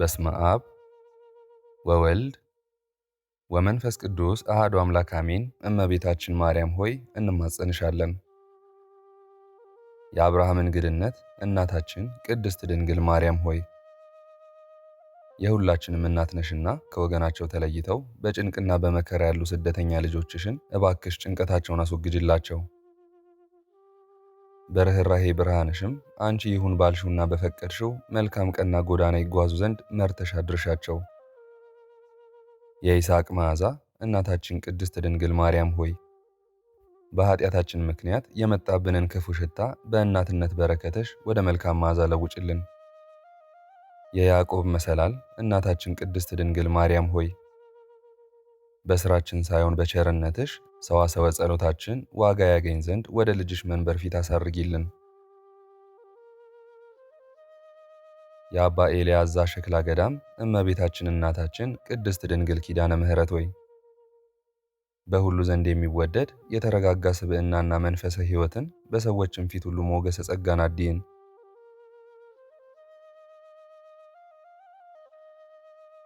በስመ አብ ወወልድ ወመንፈስ ቅዱስ አሐዱ አምላክ አሜን። እመቤታችን ማርያም ሆይ እንማጸንሻለን። የአብርሃም እንግድነት እናታችን ቅድስት ድንግል ማርያም ሆይ የሁላችንም እናት ነሽና ከወገናቸው ተለይተው በጭንቅና በመከራ ያሉ ስደተኛ ልጆችሽን እባክሽ ጭንቀታቸውን አስወግጅላቸው። በርኅራኄ ብርሃንሽም አንቺ ይሁን ባልሽውና በፈቀድሽው መልካም ቀና ጎዳና ይጓዙ ዘንድ መርተሽ አድርሻቸው። የይስሐቅ መዓዛ እናታችን ቅድስት ድንግል ማርያም ሆይ በኃጢአታችን ምክንያት የመጣብንን ክፉ ሽታ በእናትነት በረከትሽ ወደ መልካም መዓዛ ለውጭልን። የያዕቆብ መሰላል እናታችን ቅድስት ድንግል ማርያም ሆይ በሥራችን ሳይሆን በቸርነትሽ ሰዋሰወ ጸሎታችን ዋጋ ያገኝ ዘንድ ወደ ልጅሽ መንበር ፊት አሳርጊልን። የአባ ኤልያስ ሸክላ ገዳም እመቤታችን እናታችን ቅድስት ድንግል ኪዳነ ምሕረት ሆይ በሁሉ ዘንድ የሚወደድ የተረጋጋ ስብዕናና መንፈሰ ሕይወትን በሰዎችም ፊት ሁሉ ሞገሰ ጸጋን አድይን።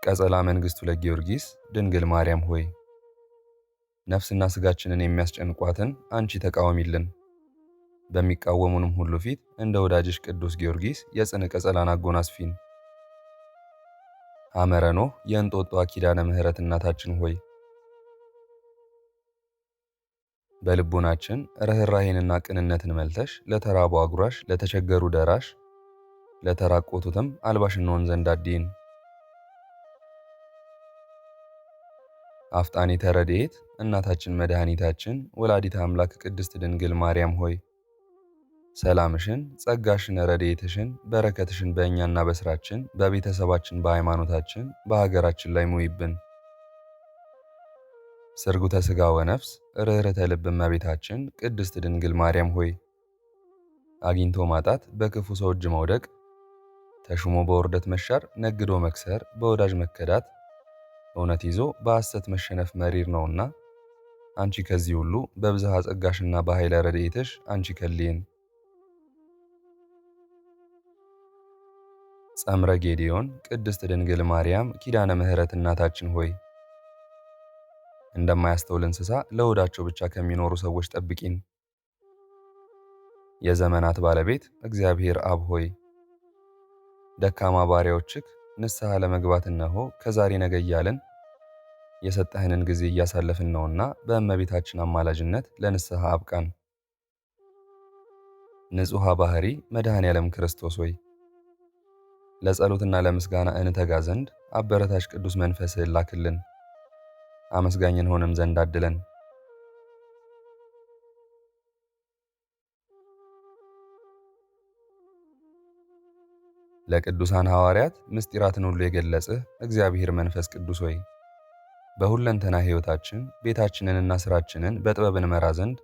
ቀጸላ መንግሥቱ ለጊዮርጊስ ድንግል ማርያም ሆይ ነፍስና ሥጋችንን የሚያስጨንቋትን አንቺ ተቃወሚልን። በሚቃወሙንም ሁሉ ፊት እንደ ወዳጅሽ ቅዱስ ጊዮርጊስ የጽን ቀጸላን አጎናጽፊን። ሐመረ ኖህ የእንጦጦ ኪዳነ ምሕረት እናታችን ሆይ በልቡናችን ርኅራኄንና ቅንነትን መልተሽ ለተራቡ አጉራሽ፣ ለተቸገሩ ደራሽ፣ ለተራቆቱትም አልባሽ እንሆን ዘንድ አድይን። አፍጣኒተ ረድኤት እናታችን መድኃኒታችን ወላዲተ አምላክ ቅድስት ድንግል ማርያም ሆይ ሰላምሽን፣ ጸጋሽን፣ ረድኤትሽን፣ በረከትሽን በእኛና በሥራችን፣ በቤተሰባችን፣ በሃይማኖታችን፣ በሀገራችን ላይ ሙይብን። ስርጉተ ሥጋ ወነፍስ ርኅርተ ልብ እመቤታችን ቅድስት ድንግል ማርያም ሆይ አግኝቶ ማጣት፣ በክፉ ሰው እጅ መውደቅ፣ ተሹሞ በውርደት መሻር፣ ነግዶ መክሰር፣ በወዳጅ መከዳት፣ እውነት ይዞ በሐሰት መሸነፍ መሪር ነውና አንቺ ከዚህ ሁሉ በብዝሃ ጸጋሽና በኃይለ ረድኤትሽ አንቺ ከልይን። ጸምረ ጌዴዎን ቅድስት ድንግል ማርያም ኪዳነ ምሕረት እናታችን ሆይ እንደማያስተውል እንስሳ ለሆዳቸው ብቻ ከሚኖሩ ሰዎች ጠብቂን። የዘመናት ባለቤት እግዚአብሔር አብ ሆይ ደካማ ባሪያዎችህ ንስሐ ለመግባት እነሆ ከዛሬ ነገ እያልን የሰጠህንን ጊዜ እያሳለፍን ነውና በእመቤታችን አማላጅነት ለንስሐ አብቃን። ንጹሐ ባህሪ መድኃኔ ዓለም ክርስቶስ ሆይ ለጸሎትና ለምስጋና እንተጋ ዘንድ አበረታች ቅዱስ መንፈስህን ላክልን። አመስጋኝ እንሆንም ዘንድ አድለን። ለቅዱሳን ሐዋርያት ምስጢራትን ሁሉ የገለጽህ እግዚአብሔር መንፈስ ቅዱስ ሆይ በሁለንተና ሕይወታችን ቤታችንንና ሥራችንን በጥበብ እንመራ ዘንድ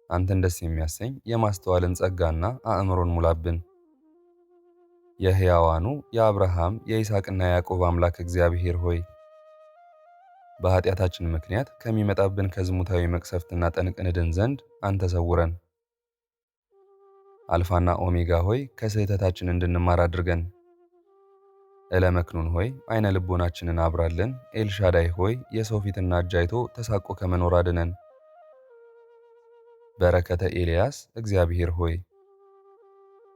አንተን ደስ የሚያሰኝ የማስተዋልን ጸጋና አእምሮን ሙላብን። የሕያዋኑ የአብርሃም የይስሐቅና የያዕቆብ አምላክ እግዚአብሔር ሆይ በኃጢአታችን ምክንያት ከሚመጣብን ከዝሙታዊ መቅሰፍትና ጠንቅ እንድን ዘንድ አንተ ሰውረን። አልፋና ኦሜጋ ሆይ ከስህተታችን እንድንማር አድርገን። ኤለመክኑን ሆይ አይነ ልቦናችንን አብራልን። ኤልሻዳይ ሆይ የሰው ፊትና እጅ አይቶ ተሳቆ ከመኖር አድነን። በረከተ ኤልያስ እግዚአብሔር ሆይ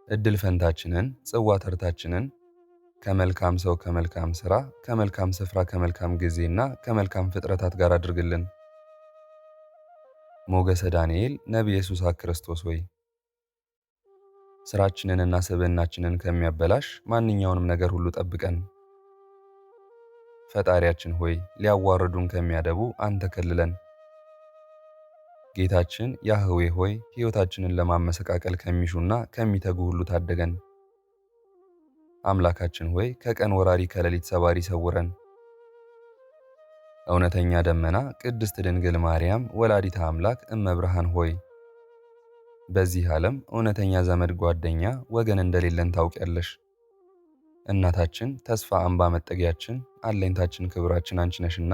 እድል ፈንታችንን ጽዋ ተርታችንን ከመልካም ሰው ከመልካም ሥራ ከመልካም ስፍራ ከመልካም ጊዜና ከመልካም ፍጥረታት ጋር አድርግልን። ሞገሰ ዳንኤል ነቢየ ኢየሱስ ክርስቶስ ሆይ ሥራችንንና ስብዕናችንን ከሚያበላሽ ማንኛውንም ነገር ሁሉ ጠብቀን። ፈጣሪያችን ሆይ ሊያዋርዱን ከሚያደቡ አንተ ከልለን። ጌታችን ያህዌ ሆይ ሕይወታችንን ለማመሰቃቀል ከሚሹና ከሚተጉ ሁሉ ታደገን። አምላካችን ሆይ ከቀን ወራሪ ከሌሊት ሰባሪ ሰውረን። እውነተኛ ደመና ቅድስት ድንግል ማርያም ወላዲተ አምላክ እመብርሃን ሆይ በዚህ ዓለም እውነተኛ ዘመድ ጓደኛ ወገን እንደሌለን ታውቂያለሽ። እናታችን ተስፋ አምባ መጠጊያችን አለኝታችን ክብራችን አንቺ ነሽና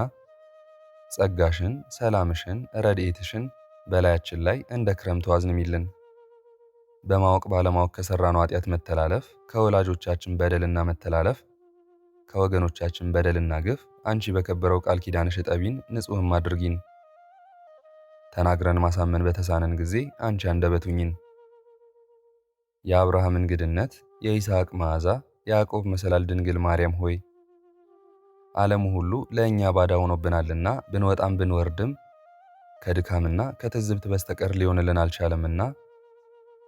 ጸጋሽን፣ ሰላምሽን፣ ረድኤትሽን በላያችን ላይ እንደ ክረምቱ አዝንሚልን። በማወቅ ባለማወቅ ከሠራነው ኃጢአት መተላለፍ ከወላጆቻችን በደልና መተላለፍ ከወገኖቻችን በደልና ግፍ አንቺ በከበረው ቃል ኪዳንሽ እጠቢን፣ ንጹሕም አድርጊን። ተናግረን ማሳመን በተሳነን ጊዜ አንቺ አንደበት ሁኚን። የአብርሃም እንግድነት፣ የይስሐቅ መዓዛ፣ የያዕቆብ መሰላል ድንግል ማርያም ሆይ ዓለሙ ሁሉ ለእኛ ባዳ ሆኖብናልና ብንወጣም ብንወርድም ከድካምና ከትዝብት በስተቀር ሊሆንልን አልቻለምና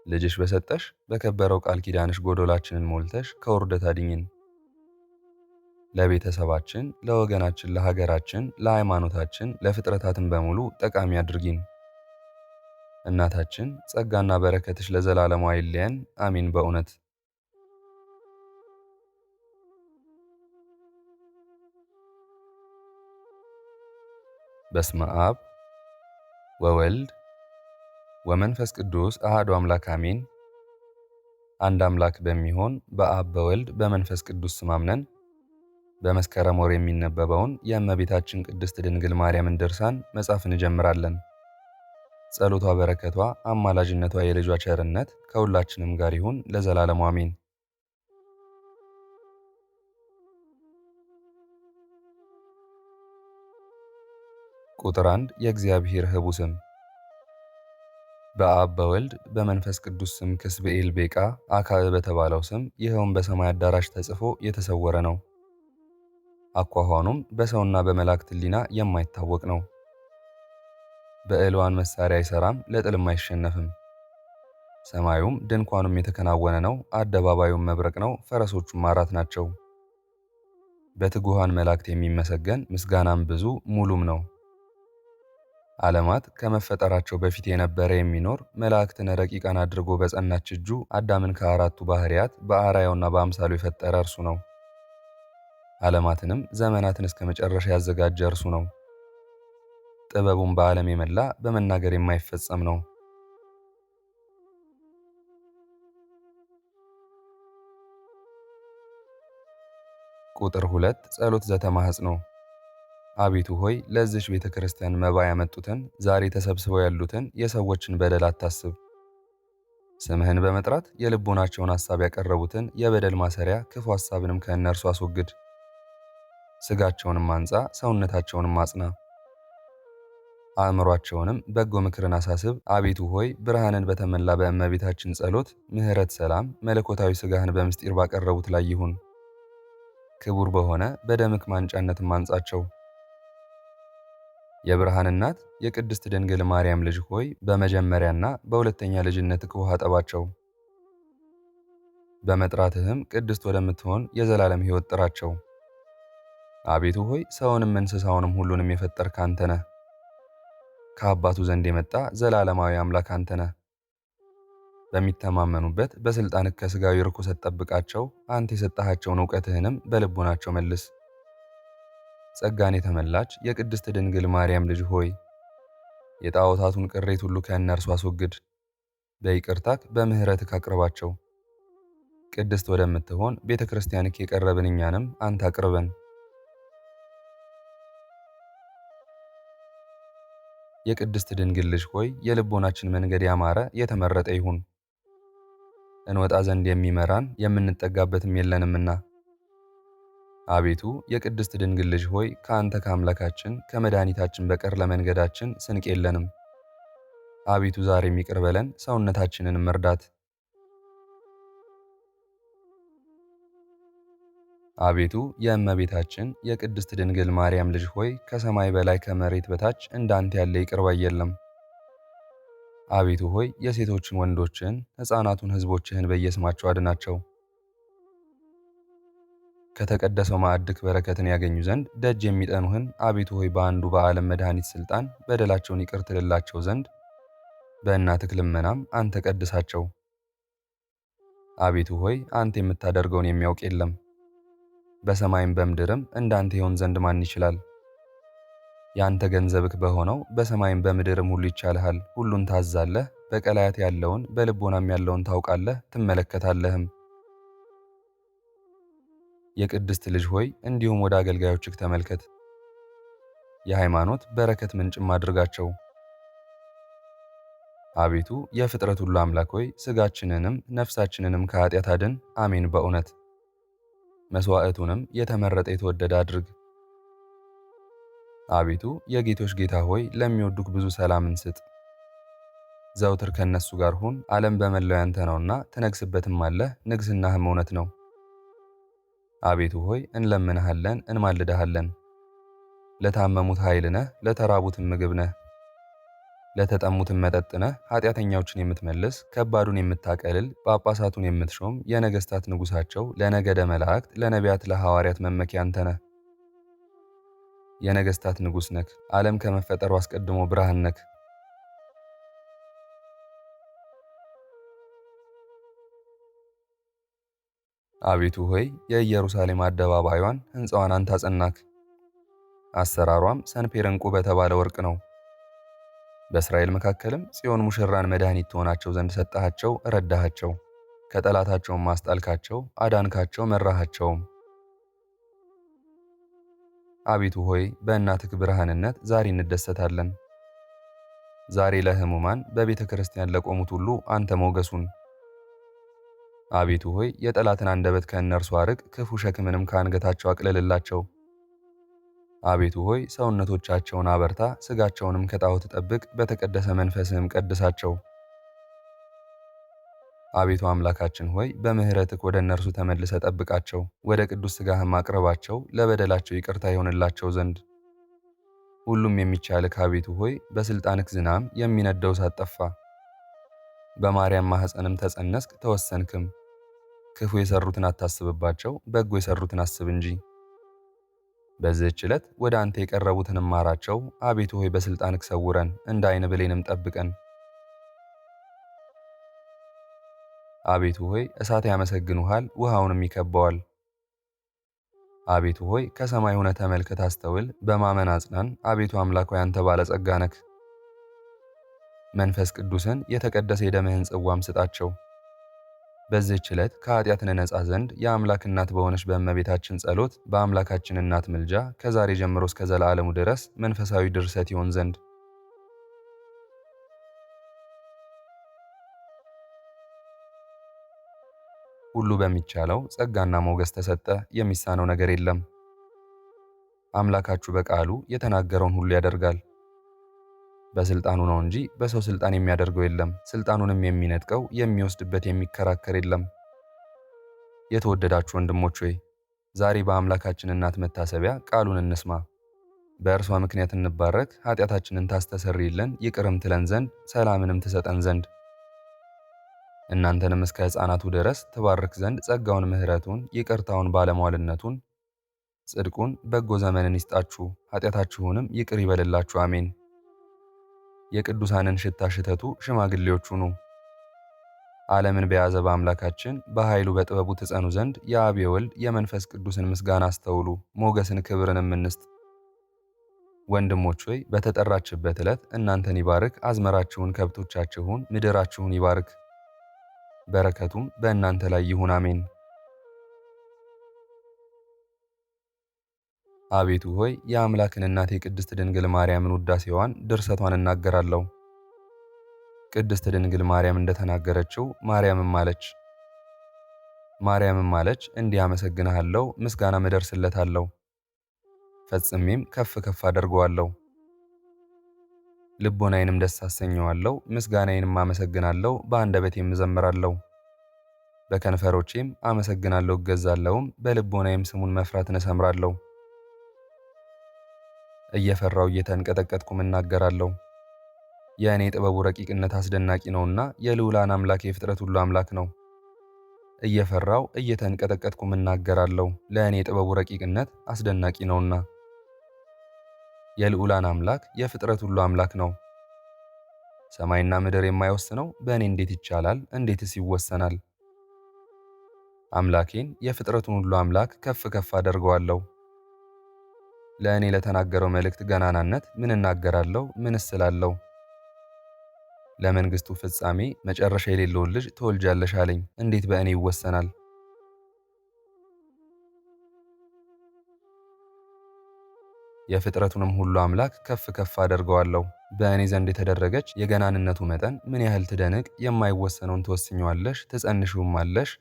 ልጅሽ በሰጠሽ በከበረው ቃል ኪዳንሽ ጎዶላችንን ሞልተሽ ከውርደት አድኝን። ለቤተሰባችን፣ ለወገናችን፣ ለሀገራችን፣ ለሃይማኖታችን፣ ለፍጥረታትን በሙሉ ጠቃሚ አድርጊን። እናታችን ጸጋና በረከትሽ ለዘላለሙ አይለየን። አሜን። በእውነት በስመ አብ ወወልድ ወመንፈስ ቅዱስ አሐዱ አምላክ አሜን። አንድ አምላክ በሚሆን በአብ በወልድ በመንፈስ ቅዱስ ስም አምነን በመስከረም ወር የሚነበበውን የእመቤታችን ቅድስት ድንግል ማርያምን ድርሳን መጻፍ እንጀምራለን። ጸሎቷ፣ በረከቷ፣ አማላጅነቷ፣ የልጇ ቸርነት ከሁላችንም ጋር ይሁን ለዘላለሙ አሜን። ቁጥር 1 የእግዚአብሔር ኅቡ ስም። በአብ በወልድ በመንፈስ ቅዱስ ስም ክስብኤል ቤቃ አካዕ በተባለው ስም ይኸውም በሰማይ አዳራሽ ተጽፎ የተሰወረ ነው። አኳኋኑም በሰውና በመላእክት ሕሊና የማይታወቅ ነው። በዕልዋን መሳሪያ አይሠራም፣ ለጥልም አይሸነፍም። ሰማዩም ድንኳኑም የተከናወነ ነው። አደባባዩም መብረቅ ነው። ፈረሶቹም አራት ናቸው። በትጉሃን መላእክት የሚመሰገን ምስጋናም ብዙ ሙሉም ነው። ዓለማት ከመፈጠራቸው በፊት የነበረ የሚኖር መላእክትን ረቂቃን አድርጎ በጸናች እጁ አዳምን ከአራቱ ባህርያት በአርአያውና በአምሳሉ የፈጠረ እርሱ ነው። ዓለማትንም ዘመናትን እስከ መጨረሻ ያዘጋጀ እርሱ ነው። ጥበቡም በዓለም የመላ በመናገር የማይፈጸም ነው። ቁጥር 2 ጸሎት ዘተማሕጽኖ። አቤቱ ሆይ ለዚች ቤተ ክርስቲያን መባ ያመጡትን ዛሬ ተሰብስበው ያሉትን የሰዎችን በደል አታስብ። ስምህን በመጥራት የልቦናቸውን ሐሳብ ያቀረቡትን የበደል ማሰሪያ ክፉ ሐሳብንም ከእነርሱ አስወግድ። ሥጋቸውንም አንጻ፣ ሰውነታቸውንም አጽና። አእምሯቸውንም በጎ ምክርን አሳስብ። አቤቱ ሆይ ብርሃንን በተመላ በእመቤታችን ጸሎት ምሕረት፣ ሰላም መለኮታዊ ሥጋህን በምስጢር ባቀረቡት ላይ ይሁን። ክቡር በሆነ በደምክ ማንጫነትም አንጻቸው። የብርሃን እናት የቅድስት ድንግል ማርያም ልጅ ሆይ በመጀመሪያና በሁለተኛ ልጅነትህ ውሃ ጠባቸው። በመጥራትህም ቅድስት ወደምትሆን የዘላለም ሕይወት ጥራቸው። አቤቱ ሆይ ሰውንም እንስሳውንም ሁሉንም የፈጠርክ አንተ ነህ። ከአባቱ ዘንድ የመጣ ዘላለማዊ አምላክ አንተ ነህ። በሚተማመኑበት በሥልጣንህ ከሥጋዊ ርኩሰት ጠብቃቸው። አንተ የሰጠሃቸውን ዕውቀትህንም በልቡናቸው መልስ። ጸጋን የተመላች የቅድስት ድንግል ማርያም ልጅ ሆይ የጣዖታቱን ቅሬት ሁሉ ከእነርሱ አስወግድ። በይቅርታክ በምሕረትክ አቅርባቸው። ቅድስት ወደምትሆን ቤተ ክርስቲያንክ የቀረብን እኛንም አንተ አቅርበን። የቅድስት ድንግል ልጅ ሆይ የልቦናችን መንገድ ያማረ የተመረጠ ይሁን። እንወጣ ዘንድ የሚመራን የምንጠጋበትም የለንምና። አቤቱ የቅድስት ድንግል ልጅ ሆይ ከአንተ ከአምላካችን ከመድኃኒታችን በቀር ለመንገዳችን ስንቅ የለንም። አቤቱ ዛሬም ይቅር በለን፣ ሰውነታችንንም እርዳት። አቤቱ የእመቤታችን የቅድስት ድንግል ማርያም ልጅ ሆይ ከሰማይ በላይ ከመሬት በታች እንዳንተ ያለ ይቅር ባይ የለም። አቤቱ ሆይ የሴቶችን ወንዶችን፣ ሕፃናቱን ሕዝቦችህን በየስማቸው አድናቸው። ከተቀደሰው ማዕድክ በረከትን ያገኙ ዘንድ ደጅ የሚጠኑህን አቤቱ ሆይ በአንዱ በዓለም መድኃኒት ሥልጣን በደላቸውን ይቅር ትልላቸው ዘንድ በእናትህ ልመናም አንተ ቀድሳቸው። አቤቱ ሆይ አንተ የምታደርገውን የሚያውቅ የለም። በሰማይም በምድርም እንዳንተ ይሆን ዘንድ ማን ይችላል? ያንተ ገንዘብክ በሆነው በሰማይም በምድርም ሁሉ ይቻልሃል። ሁሉን ታዛለህ። በቀላያት ያለውን በልቦናም ያለውን ታውቃለህ ትመለከታለህም። የቅድስት ልጅ ሆይ እንዲሁም ወደ አገልጋዮችህ ተመልከት። የሃይማኖት በረከት ምንጭም አድርጋቸው። አቤቱ የፍጥረት ሁሉ አምላክ ሆይ ሥጋችንንም ነፍሳችንንም ከኃጢአት አድን። አሜን። በእውነት መሥዋዕቱንም የተመረጠ የተወደደ አድርግ። አቤቱ የጌቶች ጌታ ሆይ ለሚወዱክ ብዙ ሰላምን ስጥ። ዘውትር ከእነሱ ጋር ሁን። ዓለም በመላው ያንተ ነውና ትነግሥበትም አለህ፣ ንግሥናህም እውነት ነው። አቤቱ ሆይ እንለምንሃለን፣ እንማልድሃለን። ለታመሙት ኃይል ነህ፣ ለተራቡትም ምግብ ነህ፣ ለተጠሙትም መጠጥ ነህ። ኃጢአተኛዎችን የምትመልስ ከባዱን የምታቀልል ጳጳሳቱን የምትሾም የነገሥታት ንጉሣቸው ለነገደ መላእክት ለነቢያት ለሐዋርያት መመኪያ አንተ ነህ። የነገሥታት ንጉሥ ነክ፣ ዓለም ከመፈጠሩ አስቀድሞ ብርሃን ነክ። አቤቱ ሆይ የኢየሩሳሌም አደባባዩን ሕንፃዋን አንተ አጸናክ። አሰራሯም ሰንፔር ዕንቁ በተባለ ወርቅ ነው። በእስራኤል መካከልም ጽዮን ሙሽራን መድኃኒት ትሆናቸው ዘንድ ሰጠሃቸው፣ ረዳሃቸው። ከጠላታቸውም ማስጣልካቸው፣ አዳንካቸው፣ መራሃቸውም። አቤቱ ሆይ በእናትህ ብርሃንነት ዛሬ እንደሰታለን። ዛሬ ለሕሙማን በቤተ ክርስቲያን ለቆሙት ሁሉ አንተ ሞገሱን። አቤቱ ሆይ የጠላትን አንደበት ከእነርሱ አርቅ፣ ክፉ ሸክምንም ከአንገታቸው አቅልልላቸው። አቤቱ ሆይ ሰውነቶቻቸውን አበርታ፣ ሥጋቸውንም ከጣዖት ጠብቅ፣ በተቀደሰ መንፈስህም ቀድሳቸው። አቤቱ አምላካችን ሆይ በምሕረትህ ወደ እነርሱ ተመልሰ ጠብቃቸው፣ ወደ ቅዱስ ሥጋህም አቅርባቸው፣ ለበደላቸው ይቅርታ ይሆንላቸው ዘንድ። ሁሉም የሚቻልህ አቤቱ ሆይ በሥልጣንህ ዝናም የሚነደው እሳት ጠፋ። በማርያም ማኅፀንም ተጸነስክ ተወሰንክም። ክፉ የሠሩትን አታስብባቸው፣ በጎ የሠሩትን አስብ እንጂ። በዚህች ዕለት ወደ አንተ የቀረቡትን ማራቸው። አቤቱ ሆይ በሥልጣንህ ሰውረን፣ እንደ ዓይን ብሌንም ጠብቀን። አቤቱ ሆይ እሳት ያመሰግኑሃል፣ ውሃውንም ይከበዋል። አቤቱ ሆይ ከሰማይ ሆነ ተመልከት፣ አስተውል፣ በማመን አጽናን። አቤቱ አምላክ ሆይ አንተ ባለጸጋ ነህ። መንፈስ ቅዱስን የተቀደሰ የደምህን ጽዋም ስጣቸው። በዚህች ዕለት ከኃጢአት ነጻ ዘንድ የአምላክ እናት በሆነች በእመቤታችን ጸሎት በአምላካችን እናት ምልጃ ከዛሬ ጀምሮ እስከ ዘላለሙ ድረስ መንፈሳዊ ድርሰት ይሆን ዘንድ ሁሉ በሚቻለው ጸጋና ሞገስ ተሰጠ፣ የሚሳነው ነገር የለም። አምላካችሁ በቃሉ የተናገረውን ሁሉ ያደርጋል። በስልጣኑ ነው እንጂ በሰው ስልጣን የሚያደርገው የለም። ስልጣኑንም የሚነጥቀው የሚወስድበት የሚከራከር የለም። የተወደዳችሁ ወንድሞች ሆይ ዛሬ በአምላካችን እናት መታሰቢያ ቃሉን እንስማ። በእርሷ ምክንያት እንባረክ፣ ኃጢአታችንን ታስተሰርይልን፣ ይቅርም ትለን ዘንድ ሰላምንም ትሰጠን ዘንድ እናንተንም እስከ ሕፃናቱ ድረስ ትባርክ ዘንድ ጸጋውን፣ ምሕረቱን፣ ይቅርታውን፣ ባለሟልነቱን፣ ጽድቁን፣ በጎ ዘመንን ይስጣችሁ፣ ኃጢአታችሁንም ይቅር ይበልላችሁ። አሜን። የቅዱሳንን ሽታ ሽተቱ፣ ሽማግሌዎች ሁኑ። ዓለምን በያዘ በአምላካችን በኃይሉ በጥበቡ ትጸኑ ዘንድ የአብ የወልድ የመንፈስ ቅዱስን ምስጋና አስተውሉ፣ ሞገስን ክብርንም እንስጥ። ወንድሞች ሆይ በተጠራችበት ዕለት እናንተን ይባርክ፣ አዝመራችሁን፣ ከብቶቻችሁን፣ ምድራችሁን ይባርክ። በረከቱም በእናንተ ላይ ይሁን። አሜን። አቤቱ ሆይ የአምላክን እናት የቅድስት ድንግል ማርያምን ውዳሴዋን ድርሰቷን እናገራለሁ። ቅድስት ድንግል ማርያም እንደተናገረችው ማርያምም አለች እንዲህ አመሰግንሃለሁ፣ ምስጋናም እደርስለታለሁ፣ ፈጽሜም ከፍ ከፍ አደርገዋለሁ። ልቦናዬንም ደስ አሰኘዋለሁ፣ ምስጋናዬንም አመሰግናለሁ፣ በአንደበቴም እዘምራለሁ። በከንፈሮቼም አመሰግናለሁ እገዛለሁም፣ በልቦናዬም ስሙን መፍራትን እሰምራለሁ። እየፈራው እየተንቀጠቀጥኩም እናገራለሁ። የእኔ ጥበቡ ረቂቅነት አስደናቂ ነውና የልዑላን አምላክ የፍጥረት ሁሉ አምላክ ነው። እየፈራው እየተንቀጠቀጥኩም እናገራለሁ፣ ለእኔ ጥበቡ ረቂቅነት አስደናቂ ነውና። የልዑላን አምላክ የፍጥረት ሁሉ አምላክ ነው። ሰማይና ምድር የማይወስነው በእኔ እንዴት ይቻላል? እንዴትስ ይወሰናል? አምላኬን የፍጥረቱን ሁሉ አምላክ ከፍ ከፍ አደርገዋለሁ። ለእኔ ለተናገረው መልእክት ገናናነት ምን እናገራለሁ? ምንስ እላለሁ? ለመንግሥቱ ፍጻሜ መጨረሻ የሌለውን ልጅ ትወልጃለሽ አለኝ። እንዴት በእኔ ይወሰናል? የፍጥረቱንም ሁሉ አምላክ ከፍ ከፍ አደርገዋለሁ። በእኔ ዘንድ የተደረገች የገናንነቱ መጠን ምን ያህል ትደንቅ! የማይወሰነውን ትወስኘዋለሽ፣ ትጸንሺውማለሽ፣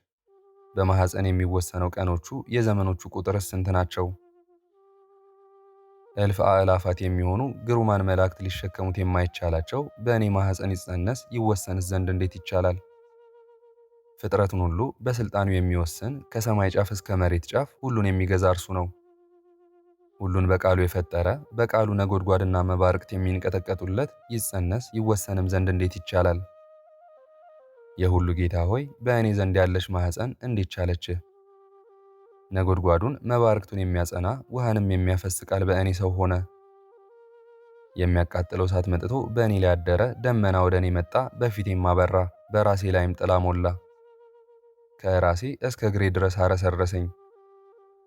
በማኅፀን የሚወሰነው ቀኖቹ የዘመኖቹ ቁጥርስ ስንት ናቸው? እልፍ አእላፋት የሚሆኑ ግሩማን መላእክት ሊሸከሙት የማይቻላቸው በእኔ ማኅፀን ይጸነስ ይወሰንስ ዘንድ እንዴት ይቻላል? ፍጥረቱን ሁሉ በሥልጣኑ የሚወስን ከሰማይ ጫፍ እስከ መሬት ጫፍ ሁሉን የሚገዛ እርሱ ነው። ሁሉን በቃሉ የፈጠረ በቃሉ ነጎድጓድና መባርቅት የሚንቀጠቀጡለት ይጸነስ ይወሰንም ዘንድ እንዴት ይቻላል? የሁሉ ጌታ ሆይ በእኔ ዘንድ ያለሽ ማኅፀን እንዴት ቻለችህ? ነጎድጓዱን መባርቅቱን የሚያጸና ውሃንም የሚያፈስ ቃል በእኔ ሰው ሆነ። የሚያቃጥለው እሳት መጥቶ በእኔ ላይ አደረ። ደመና ወደ እኔ መጣ፣ በፊቴም አበራ፣ በራሴ ላይም ጥላ ሞላ። ከራሴ እስከ እግሬ ድረስ አረሰረሰኝ።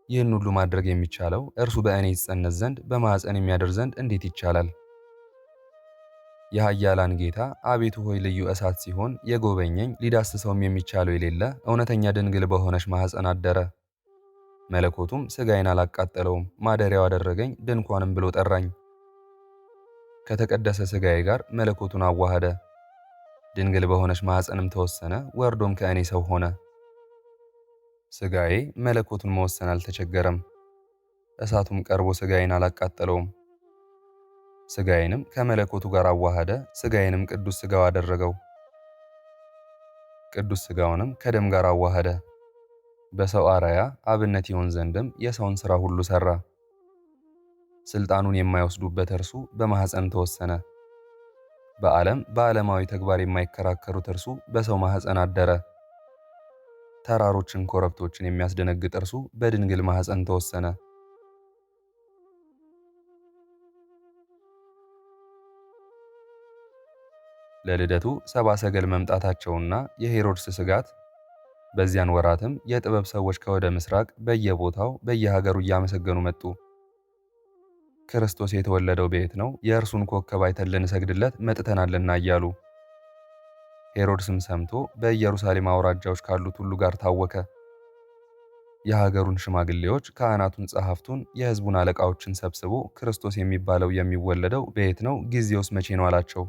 ይህን ሁሉ ማድረግ የሚቻለው እርሱ በእኔ ይጸነስ ዘንድ በማኅፀን የሚያደር ዘንድ እንዴት ይቻላል? የኃያላን ጌታ አቤቱ ሆይ ልዩ እሳት ሲሆን የጎበኘኝ ሊዳስሰውም የሚቻለው የሌለ እውነተኛ ድንግል በሆነች ማኅፀን አደረ። መለኮቱም ሥጋዬን አላቃጠለውም፣ ማደሪያው አደረገኝ፣ ድንኳንም ብሎ ጠራኝ። ከተቀደሰ ሥጋዬ ጋር መለኮቱን አዋሃደ። ድንግል በሆነች ማኅፀንም ተወሰነ፣ ወርዶም ከእኔ ሰው ሆነ። ሥጋዬ መለኮቱን መወሰን አልተቸገረም፣ እሳቱም ቀርቦ ሥጋዬን አላቃጠለውም። ሥጋዬንም ከመለኮቱ ጋር አዋሃደ፣ ሥጋዬንም ቅዱስ ሥጋው አደረገው። ቅዱስ ሥጋውንም ከደም ጋር አዋሃደ። በሰው አርአያ አብነት ይሆን ዘንድም የሰውን ሥራ ሁሉ ሠራ። ሥልጣኑን የማይወስዱበት እርሱ በማኅፀን ተወሰነ። በዓለማዊ ተግባር የማይከራከሩት እርሱ በሰው ማኅፀን አደረ። ተራሮችን ኮረብቶችን የሚያስደነግጥ እርሱ በድንግል ማኅፀን ተወሰነ። ለልደቱ ሰብአ ሰገል መምጣታቸውና የሄሮድስ ስጋት በዚያን ወራትም የጥበብ ሰዎች ከወደ ምስራቅ በየቦታው በየሀገሩ እያመሰገኑ መጡ። ክርስቶስ የተወለደው በየት ነው? የእርሱን ኮከብ አይተን ልንሰግድለት መጥተናልና እያሉ። ሄሮድስም ሰምቶ በኢየሩሳሌም አውራጃዎች ካሉት ሁሉ ጋር ታወከ። የሀገሩን ሽማግሌዎች፣ ካህናቱን፣ ጸሐፍቱን፣ የሕዝቡን አለቃዎችን ሰብስቦ ክርስቶስ የሚባለው የሚወለደው በየት ነው? ጊዜውስ መቼ ነው አላቸው።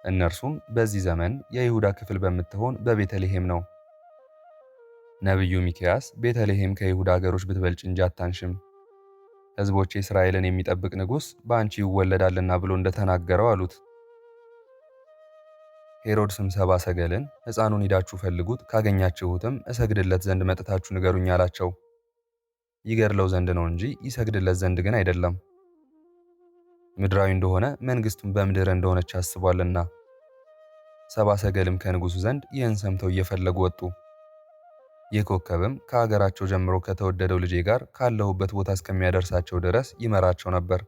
እነርሱም በዚህ ዘመን የይሁዳ ክፍል በምትሆን በቤተልሔም ነው። ነቢዩ ሚክያስ ቤተልሔም ከይሁዳ አገሮች ብትበልጭ እንጂ አታንሽም፣ ሕዝቦቼ እስራኤልን የሚጠብቅ ንጉሥ በአንቺ ይወለዳልና ብሎ እንደተናገረው አሉት። ሄሮድስም ሰብአ ሰገልን ሕፃኑን ሂዳችሁ ፈልጉት፣ ካገኛችሁትም እሰግድለት ዘንድ መጥታችሁ ንገሩኝ አላቸው። ይገድለው ዘንድ ነው እንጂ ይሰግድለት ዘንድ ግን አይደለም። ምድራዊ እንደሆነ መንግሥቱም በምድር እንደሆነች አስቧልና። ሰብአ ሰገልም ከንጉሡ ዘንድ ይህን ሰምተው እየፈለጉ ወጡ። ይህ ኮከብም ከአገራቸው ጀምሮ ከተወደደው ልጄ ጋር ካለሁበት ቦታ እስከሚያደርሳቸው ድረስ ይመራቸው ነበር።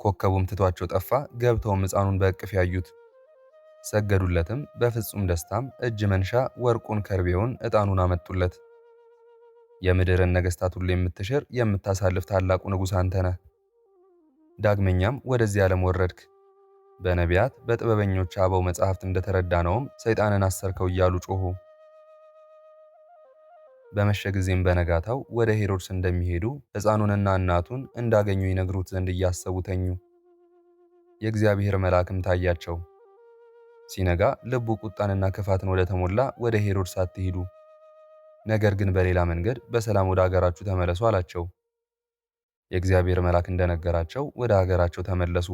ኮከቡም ትቷቸው ጠፋ። ገብተውም ሕፃኑን በእቅፍ ያዩት፣ ሰገዱለትም። በፍጹም ደስታም እጅ መንሻ ወርቁን፣ ከርቤውን፣ ዕጣኑን አመጡለት። የምድርን ነገሥታት ሁሉ የምትሽር የምታሳልፍ ታላቁ ንጉሥ አንተ ነህ። ዳግመኛም ወደዚህ ዓለም ወረድክ። በነቢያት በጥበበኞች አበው መጻሕፍት እንደተረዳነውም ሰይጣንን አሰርከው እያሉ ጮኹ። በመሸ ጊዜም በነጋታው ወደ ሄሮድስ እንደሚሄዱ ሕፃኑንና እናቱን እንዳገኙ ይነግሩት ዘንድ እያሰቡ ተኙ። የእግዚአብሔር መልአክም ታያቸው። ሲነጋ ልቡ ቁጣንና ክፋትን ወደ ተሞላ ወደ ሄሮድስ አትሂዱ፣ ነገር ግን በሌላ መንገድ በሰላም ወደ አገራችሁ ተመለሱ አላቸው። የእግዚአብሔር መልአክ እንደነገራቸው ወደ አገራቸው ተመለሱ።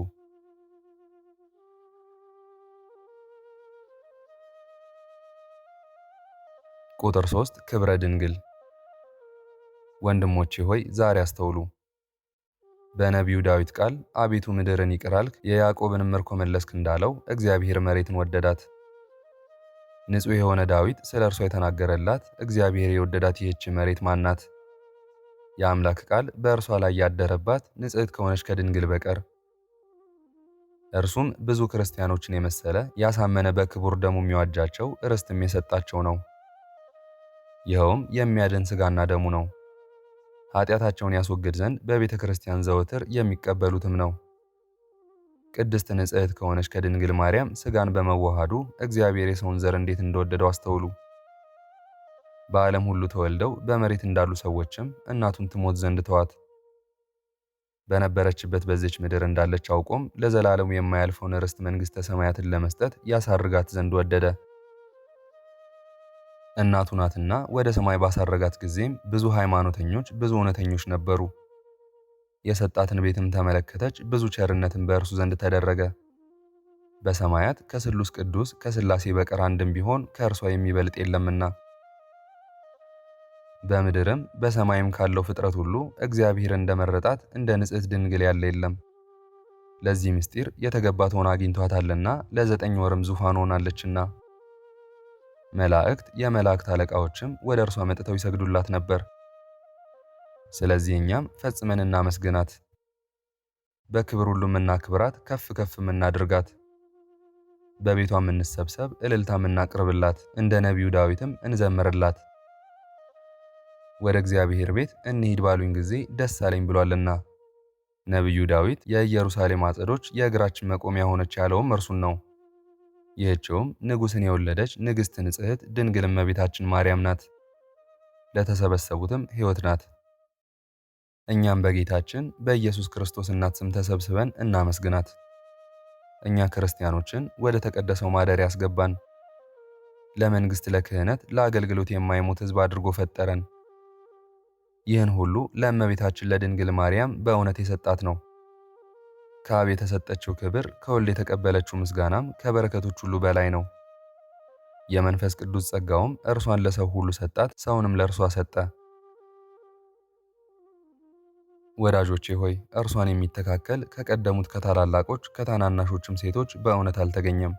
ቁጥር 3 ክብረ ድንግል። ወንድሞቼ ሆይ ዛሬ አስተውሉ። በነቢዩ ዳዊት ቃል አቤቱ ምድርን ይቅር አልክ፣ የያዕቆብንም ምርኮ መለስክ እንዳለው እግዚአብሔር መሬትን ወደዳት። ንጹሕ የሆነ ዳዊት ስለ እርሷ የተናገረላት እግዚአብሔር የወደዳት ይህች መሬት ማናት? የአምላክ ቃል በእርሷ ላይ ያደረባት ንጽሕት ከሆነች ከድንግል በቀር። እርሱም ብዙ ክርስቲያኖችን የመሰለ ያሳመነ በክቡር ደሙ የሚዋጃቸው ርስትም የሰጣቸው ነው። ይኸውም የሚያድን ሥጋና ደሙ ነው። ኃጢአታቸውን ያስወግድ ዘንድ በቤተ ክርስቲያን ዘወትር የሚቀበሉትም ነው። ቅድስት ንጽሕት ከሆነች ከድንግል ማርያም ሥጋን በመዋሃዱ እግዚአብሔር የሰውን ዘር እንዴት እንደወደደው አስተውሉ። በዓለም ሁሉ ተወልደው በመሬት እንዳሉ ሰዎችም እናቱን ትሞት ዘንድ ተዋት። በነበረችበት በዚች ምድር እንዳለች አውቆም ለዘላለሙ የማያልፈውን ርስት መንግሥተ ሰማያትን ለመስጠት ያሳርጋት ዘንድ ወደደ። እናቱ ናትና ወደ ሰማይ ባሳረጋት ጊዜም ብዙ ሃይማኖተኞች፣ ብዙ እውነተኞች ነበሩ። የሰጣትን ቤትም ተመለከተች፣ ብዙ ቸርነትን በእርሱ ዘንድ ተደረገ። በሰማያት ከስሉስ ቅዱስ ከሥላሴ በቀር አንድም ቢሆን ከእርሷ የሚበልጥ የለምና፣ በምድርም በሰማይም ካለው ፍጥረት ሁሉ እግዚአብሔር እንደመረጣት እንደ ንጽሕት ድንግል ያለ የለም። ለዚህ ምስጢር የተገባት ሆና አግኝቷታልና ለ9 ወርም ዙፋን ሆናለችና። መላእክት የመላእክት አለቃዎችም ወደ እርሷ መጥተው ይሰግዱላት ነበር። ስለዚህ እኛም ፈጽመን እናመስግናት፣ በክብር ሁሉም እናክብራት፣ ከፍ ከፍም እናድርጋት። በቤቷም እንሰብሰብ፣ እልልታም እናቅርብላት፣ እንደ ነቢዩ ዳዊትም እንዘምርላት። ወደ እግዚአብሔር ቤት እንሂድ ባሉኝ ጊዜ ደስ አለኝ ብሏልና። ነቢዩ ዳዊት የኢየሩሳሌም አጸዶች የእግራችን መቆሚያ ሆነች ያለውም እርሱን ነው። ይህችውም ንጉሥን የወለደች ንግሥት ንጽሕት ድንግል እመቤታችን ማርያም ናት። ለተሰበሰቡትም ሕይወት ናት። እኛም በጌታችን በኢየሱስ ክርስቶስ እናት ስም ተሰብስበን እናመስግናት። እኛ ክርስቲያኖችን ወደ ተቀደሰው ማደሪያ ያስገባን፣ ለመንግሥት ለክህነት ለአገልግሎት የማይሞት ሕዝብ አድርጎ ፈጠረን። ይህን ሁሉ ለእመቤታችን ለድንግል ማርያም በእውነት የሰጣት ነው። ከአብ የተሰጠችው ክብር ከወልድ የተቀበለችው ምስጋናም ከበረከቶች ሁሉ በላይ ነው። የመንፈስ ቅዱስ ጸጋውም እርሷን ለሰው ሁሉ ሰጣት፣ ሰውንም ለእርሷ ሰጠ። ወዳጆቼ ሆይ እርሷን የሚተካከል ከቀደሙት ከታላላቆች ከታናናሾችም ሴቶች በእውነት አልተገኘም።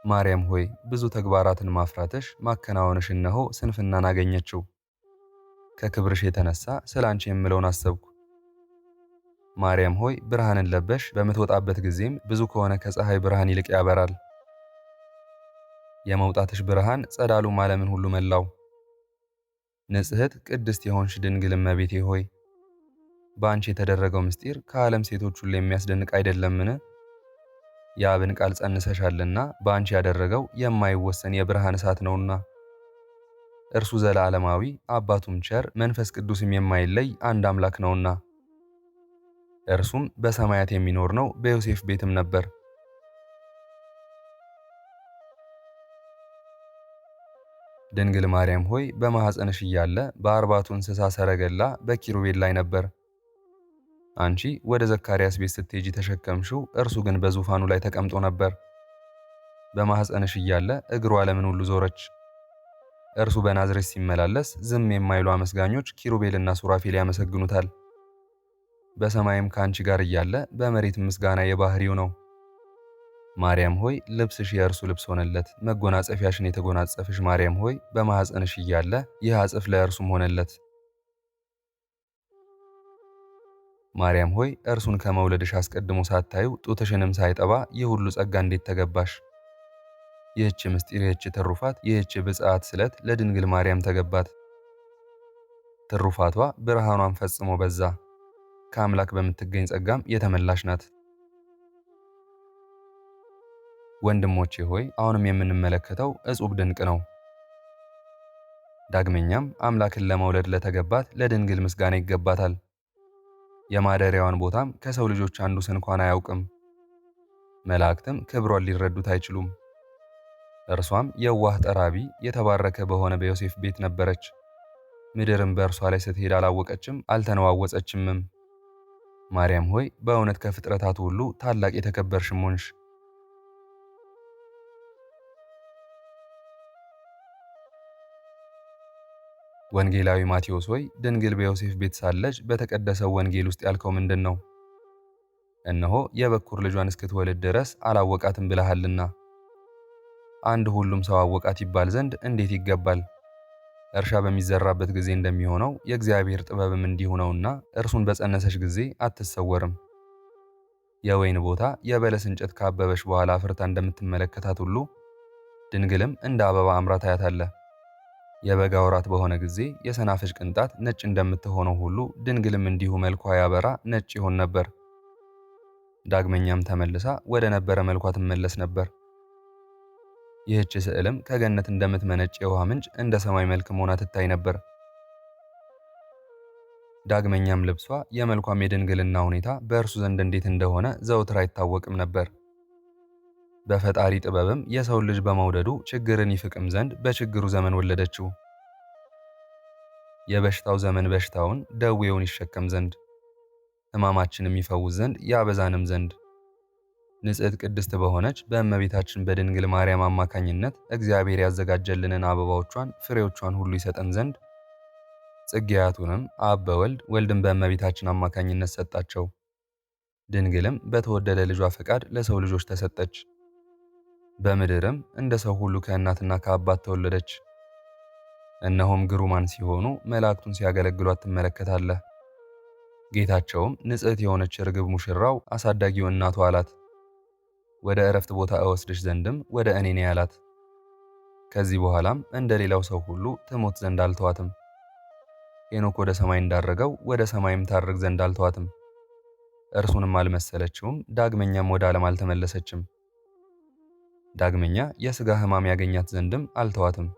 ማርያም ሆይ ብዙ ተግባራትን ማፍራትሽ ማከናወንሽ እነሆ ስንፍናን አገኘችው። ከክብርሽ የተነሳ ስለ አንቺ የምለውን አሰብኩ። ማርያም ሆይ ብርሃንን ለበሽ፣ በምትወጣበት ጊዜም ብዙ ከሆነ ከፀሐይ ብርሃን ይልቅ ያበራል። የመውጣትሽ ብርሃን ጸዳሉም ዓለምን ሁሉ መላው። ንጽሕት ቅድስት የሆንሽ ድንግል እመቤቴ ሆይ በአንቺ የተደረገው ምስጢር ከዓለም ሴቶች ሁሉ የሚያስደንቅ አይደለምን? የአብን ቃል ጸንሰሻልና በአንቺ ያደረገው የማይወሰን የብርሃን እሳት ነውና። እርሱ ዘላለማዊ አባቱም ቸር መንፈስ ቅዱስም የማይለይ አንድ አምላክ ነውና። እርሱም በሰማያት የሚኖር ነው፣ በዮሴፍ ቤትም ነበር። ድንግል ማርያም ሆይ በማኅፀንሽ እያለ በአርባቱ እንስሳ ሰረገላ በኪሩቤል ላይ ነበር። አንቺ ወደ ዘካርያስ ቤት ስትሄጂ ተሸከምሽው፣ እርሱ ግን በዙፋኑ ላይ ተቀምጦ ነበር። በማኅፀንሽ እያለ እግሩ ዓለምን ሁሉ ዞረች። እርሱ በናዝሬት ሲመላለስ ዝም የማይሉ አመስጋኞች ኪሩቤልና ሱራፌል ያመሰግኑታል። በሰማይም ከአንቺ ጋር እያለ በመሬት ምስጋና የባህሪው ነው። ማርያም ሆይ ልብስሽ የእርሱ ልብስ ሆነለት፣ መጎናጸፊያሽን የተጎናጸፍሽ ማርያም ሆይ በማኅፀንሽ እያለ ይህ አጽፍ ለእርሱም ሆነለት። ማርያም ሆይ እርሱን ከመውለድሽ አስቀድሞ ሳታዩ ጡትሽንም ሳይጠባ ይህ ሁሉ ጸጋ እንዴት ተገባሽ? ይህች ምስጢር፣ ይህች ትሩፋት፣ ይህች ብፅዓት ስለት ለድንግል ማርያም ተገባት። ትሩፋቷ ብርሃኗን ፈጽሞ በዛ፣ ከአምላክ በምትገኝ ጸጋም የተመላሽ ናት። ወንድሞቼ ሆይ አሁንም የምንመለከተው እጹብ ድንቅ ነው። ዳግመኛም አምላክን ለመውለድ ለተገባት ለድንግል ምስጋና ይገባታል። የማደሪያዋን ቦታም ከሰው ልጆች አንዱስ እንኳን አያውቅም። መላእክትም ክብሯን ሊረዱት አይችሉም። እርሷም የዋህ ጠራቢ የተባረከ በሆነ በዮሴፍ ቤት ነበረች። ምድርም በእርሷ ላይ ስትሄድ አላወቀችም አልተነዋወጸችምም። ማርያም ሆይ በእውነት ከፍጥረታቱ ሁሉ ታላቅ የተከበርሽም ሆንሽ። ወንጌላዊ ማቴዎስ ሆይ ድንግል በዮሴፍ ቤት ሳለች በተቀደሰው ወንጌል ውስጥ ያልከው ምንድን ነው? እነሆ የበኩር ልጇን እስክትወልድ ድረስ አላወቃትም ብለሃልና። አንድ ሁሉም ሰው አወቃት ይባል ዘንድ እንዴት ይገባል? እርሻ በሚዘራበት ጊዜ እንደሚሆነው የእግዚአብሔር ጥበብም እንዲሁ ነውና እርሱን በጸነሰች ጊዜ አትሰወርም። የወይን ቦታ የበለስ እንጨት ካበበች በኋላ አፍርታ እንደምትመለከታት ሁሉ ድንግልም እንደ አበባ አምራ ታያታለህ። የበጋ ወራት በሆነ ጊዜ የሰናፍጭ ቅንጣት ነጭ እንደምትሆነው ሁሉ ድንግልም እንዲሁ መልኳ ያበራ ነጭ ይሆን ነበር። ዳግመኛም ተመልሳ ወደ ነበረ መልኳ ትመለስ ነበር። ይህች ስዕልም ከገነት እንደምትመነጭ የውሃ ምንጭ እንደ ሰማይ መልክም ሆና ትታይ ነበር። ዳግመኛም ልብሷ የመልኳም የድንግልና ሁኔታ በእርሱ ዘንድ እንዴት እንደሆነ ዘውትር አይታወቅም ነበር። በፈጣሪ ጥበብም የሰውን ልጅ በመውደዱ ችግርን ይፍቅም ዘንድ በችግሩ ዘመን ወለደችው። የበሽታው ዘመን በሽታውን ደዌውን ይሸከም ዘንድ ሕማማችንም ይፈውስ ዘንድ ያበዛንም ዘንድ ንጽሕት ቅድስት በሆነች በእመቤታችን በድንግል ማርያም አማካኝነት እግዚአብሔር ያዘጋጀልንን አበባዎቿን ፍሬዎቿን ሁሉ ይሰጠን ዘንድ ጽጌያቱንም አብ በወልድ ወልድን በእመቤታችን አማካኝነት ሰጣቸው። ድንግልም በተወደደ ልጇ ፈቃድ ለሰው ልጆች ተሰጠች። በምድርም እንደ ሰው ሁሉ ከእናትና ከአባት ተወለደች። እነሆም ግሩማን ሲሆኑ መላእክቱን ሲያገለግሏት ትመለከታለህ። ጌታቸውም ንጽሕት የሆነች ርግብ ሙሽራው አሳዳጊው እናቱ አላት፣ ወደ ዕረፍት ቦታ እወስድሽ ዘንድም ወደ እኔ ነይ አላት። ከዚህ በኋላም እንደ ሌላው ሰው ሁሉ ትሞት ዘንድ አልተዋትም። ሄኖክ ወደ ሰማይ እንዳረገው ወደ ሰማይም ታርግ ዘንድ አልተዋትም። እርሱንም አልመሰለችውም፣ ዳግመኛም ወደ ዓለም አልተመለሰችም። ዳግመኛ የሥጋ ሕማም ያገኛት ዘንድም አልተዋትም።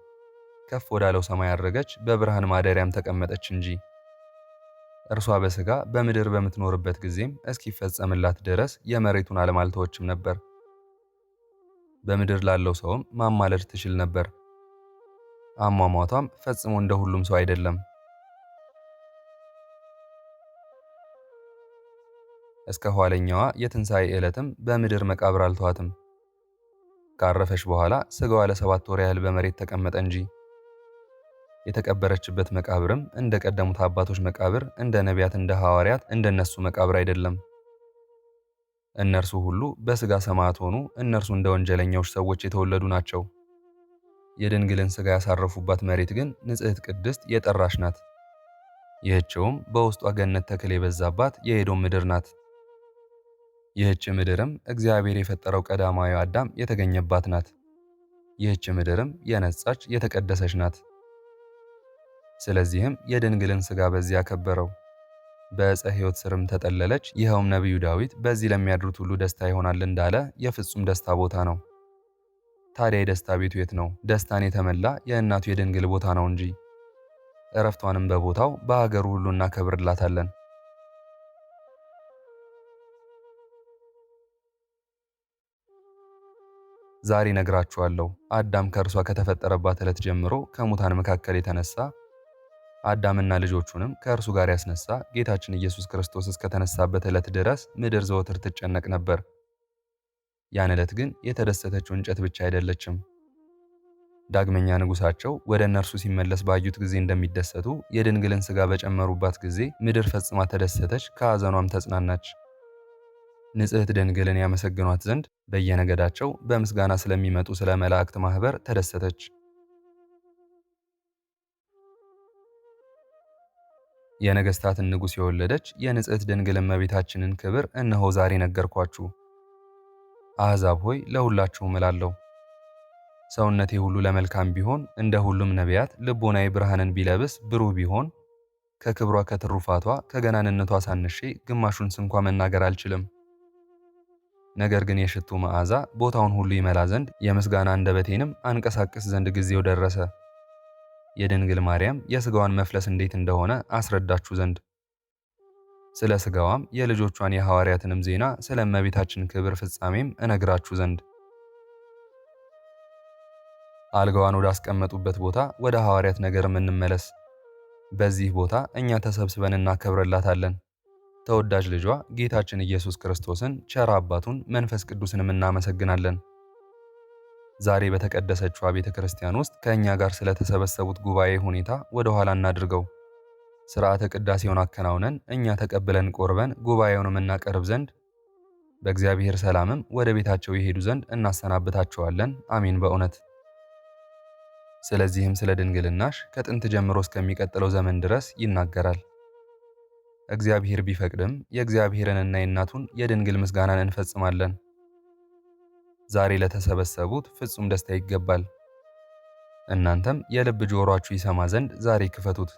ከፍ ወዳለው ሰማይ አረገች፣ በብርሃን ማደሪያም ተቀመጠች እንጂ። እርሷ በሥጋ በምድር በምትኖርበት ጊዜም እስኪፈጸምላት ድረስ የመሬቱን ዓለም አልተወችም ነበር። በምድር ላለው ሰውም ማማለድ ትችል ነበር። አሟሟቷም ፈጽሞ እንደ ሁሉም ሰው አይደለም። እስከ ኋለኛዋ የትንሣኤ ዕለትም በምድር መቃብር አልተዋትም። ካረፈች በኋላ ሥጋዋ ለ7 ወር ያህል በመሬት ተቀመጠ እንጂ። የተቀበረችበት መቃብርም እንደ ቀደሙት አባቶች መቃብር፣ እንደ ነቢያት፣ እንደ ሐዋርያት እንደነሱ መቃብር አይደለም። እነርሱ ሁሉ በሥጋ ሰማዕት ሆኑ። እነርሱ እንደ ወንጀለኛዎች ሰዎች የተወለዱ ናቸው። የድንግልን ሥጋ ያሳረፉባት መሬት ግን ንጽሕት ቅድስት የጠራች ናት። ይህችውም በውስጧ ገነት ተክል የበዛባት የኤዶም ምድር ናት። ይህች ምድርም እግዚአብሔር የፈጠረው ቀዳማዊ አዳም የተገኘባት ናት። ይህች ምድርም የነጻች የተቀደሰች ናት። ስለዚህም የድንግልን ሥጋ በዚያ አከበረው። በዕፀ ሕይወት ስርም ተጠለለች። ይኸውም ነቢዩ ዳዊት በዚህ ለሚያድሩት ሁሉ ደስታ ይሆናል እንዳለ የፍጹም ደስታ ቦታ ነው። ታዲያ የደስታ ቤቱ የት ነው? ደስታን የተመላ የእናቱ የድንግል ቦታ ነው እንጂ። ዕረፍቷንም በቦታው በሀገሩ ሁሉ እናከብርላታለን። ዛሬ ነግራችኋለሁ። አዳም ከእርሷ ከተፈጠረባት ዕለት ጀምሮ ከሙታን መካከል የተነሳ አዳምና ልጆቹንም ከእርሱ ጋር ያስነሳ ጌታችን ኢየሱስ ክርስቶስ እስከተነሳበት ዕለት ድረስ ምድር ዘወትር ትጨነቅ ነበር። ያን ዕለት ግን የተደሰተችው እንጨት ብቻ አይደለችም። ዳግመኛ ንጉሣቸው ወደ እነርሱ ሲመለስ ባዩት ጊዜ እንደሚደሰቱ የድንግልን ሥጋ በጨመሩባት ጊዜ ምድር ፈጽማ ተደሰተች፣ ከሐዘኗም ተጽናናች። ንጽሕት ድንግልን ያመሰግኗት ዘንድ በየነገዳቸው በምስጋና ስለሚመጡ ስለ መላእክት ማኅበር ተደሰተች። የነገሥታትን ንጉሥ የወለደች የንጽሕት ድንግል እመቤታችንን ክብር እነሆ ዛሬ ነገርኳችሁ። አሕዛብ ሆይ ለሁላችሁም እላለሁ፣ ሰውነቴ ሁሉ ለመልካም ቢሆን እንደ ሁሉም ነቢያት ልቦናዬ ብርሃንን ቢለብስ ብሩህ ቢሆን ከክብሯ ከትሩፋቷ ከገናንነቷ ሳንሼ ግማሹን ስንኳ መናገር አልችልም። ነገር ግን የሽቱ መዓዛ ቦታውን ሁሉ ይመላ ዘንድ የምስጋና አንደበቴንም አንቀሳቅስ ዘንድ ጊዜው ደረሰ። የድንግል ማርያም የሥጋዋን መፍለስ እንዴት እንደሆነ አስረዳችሁ ዘንድ ስለ ሥጋዋም የልጆቿን የሐዋርያትንም ዜና ስለ እመቤታችን ክብር ፍጻሜም እነግራችሁ ዘንድ አልጋዋን ወዳስቀመጡበት ቦታ ወደ ሐዋርያት ነገርም እንመለስ። በዚህ ቦታ እኛ ተሰብስበን እናከብረላታለን። ተወዳጅ ልጇ ጌታችን ኢየሱስ ክርስቶስን ቸር አባቱን መንፈስ ቅዱስንም እናመሰግናለን። ዛሬ በተቀደሰችዋ ቤተ ክርስቲያን ውስጥ ከእኛ ጋር ስለተሰበሰቡት ጉባኤ ሁኔታ ወደ ኋላ እናድርገው። ሥርዓተ ቅዳሴውን አከናውነን እኛ ተቀብለን ቆርበን ጉባኤውንም እናቀርብ ዘንድ በእግዚአብሔር ሰላምም ወደ ቤታቸው ይሄዱ ዘንድ እናሰናብታቸዋለን። አሜን በእውነት። ስለዚህም ስለ ድንግልናሽ ከጥንት ጀምሮ እስከሚቀጥለው ዘመን ድረስ ይናገራል። እግዚአብሔር ቢፈቅድም የእግዚአብሔርንና የእናቱን የድንግል ምስጋናን እንፈጽማለን። ዛሬ ለተሰበሰቡት ፍጹም ደስታ ይገባል። እናንተም የልብ ጆሮአችሁ ይሰማ ዘንድ ዛሬ ክፈቱት።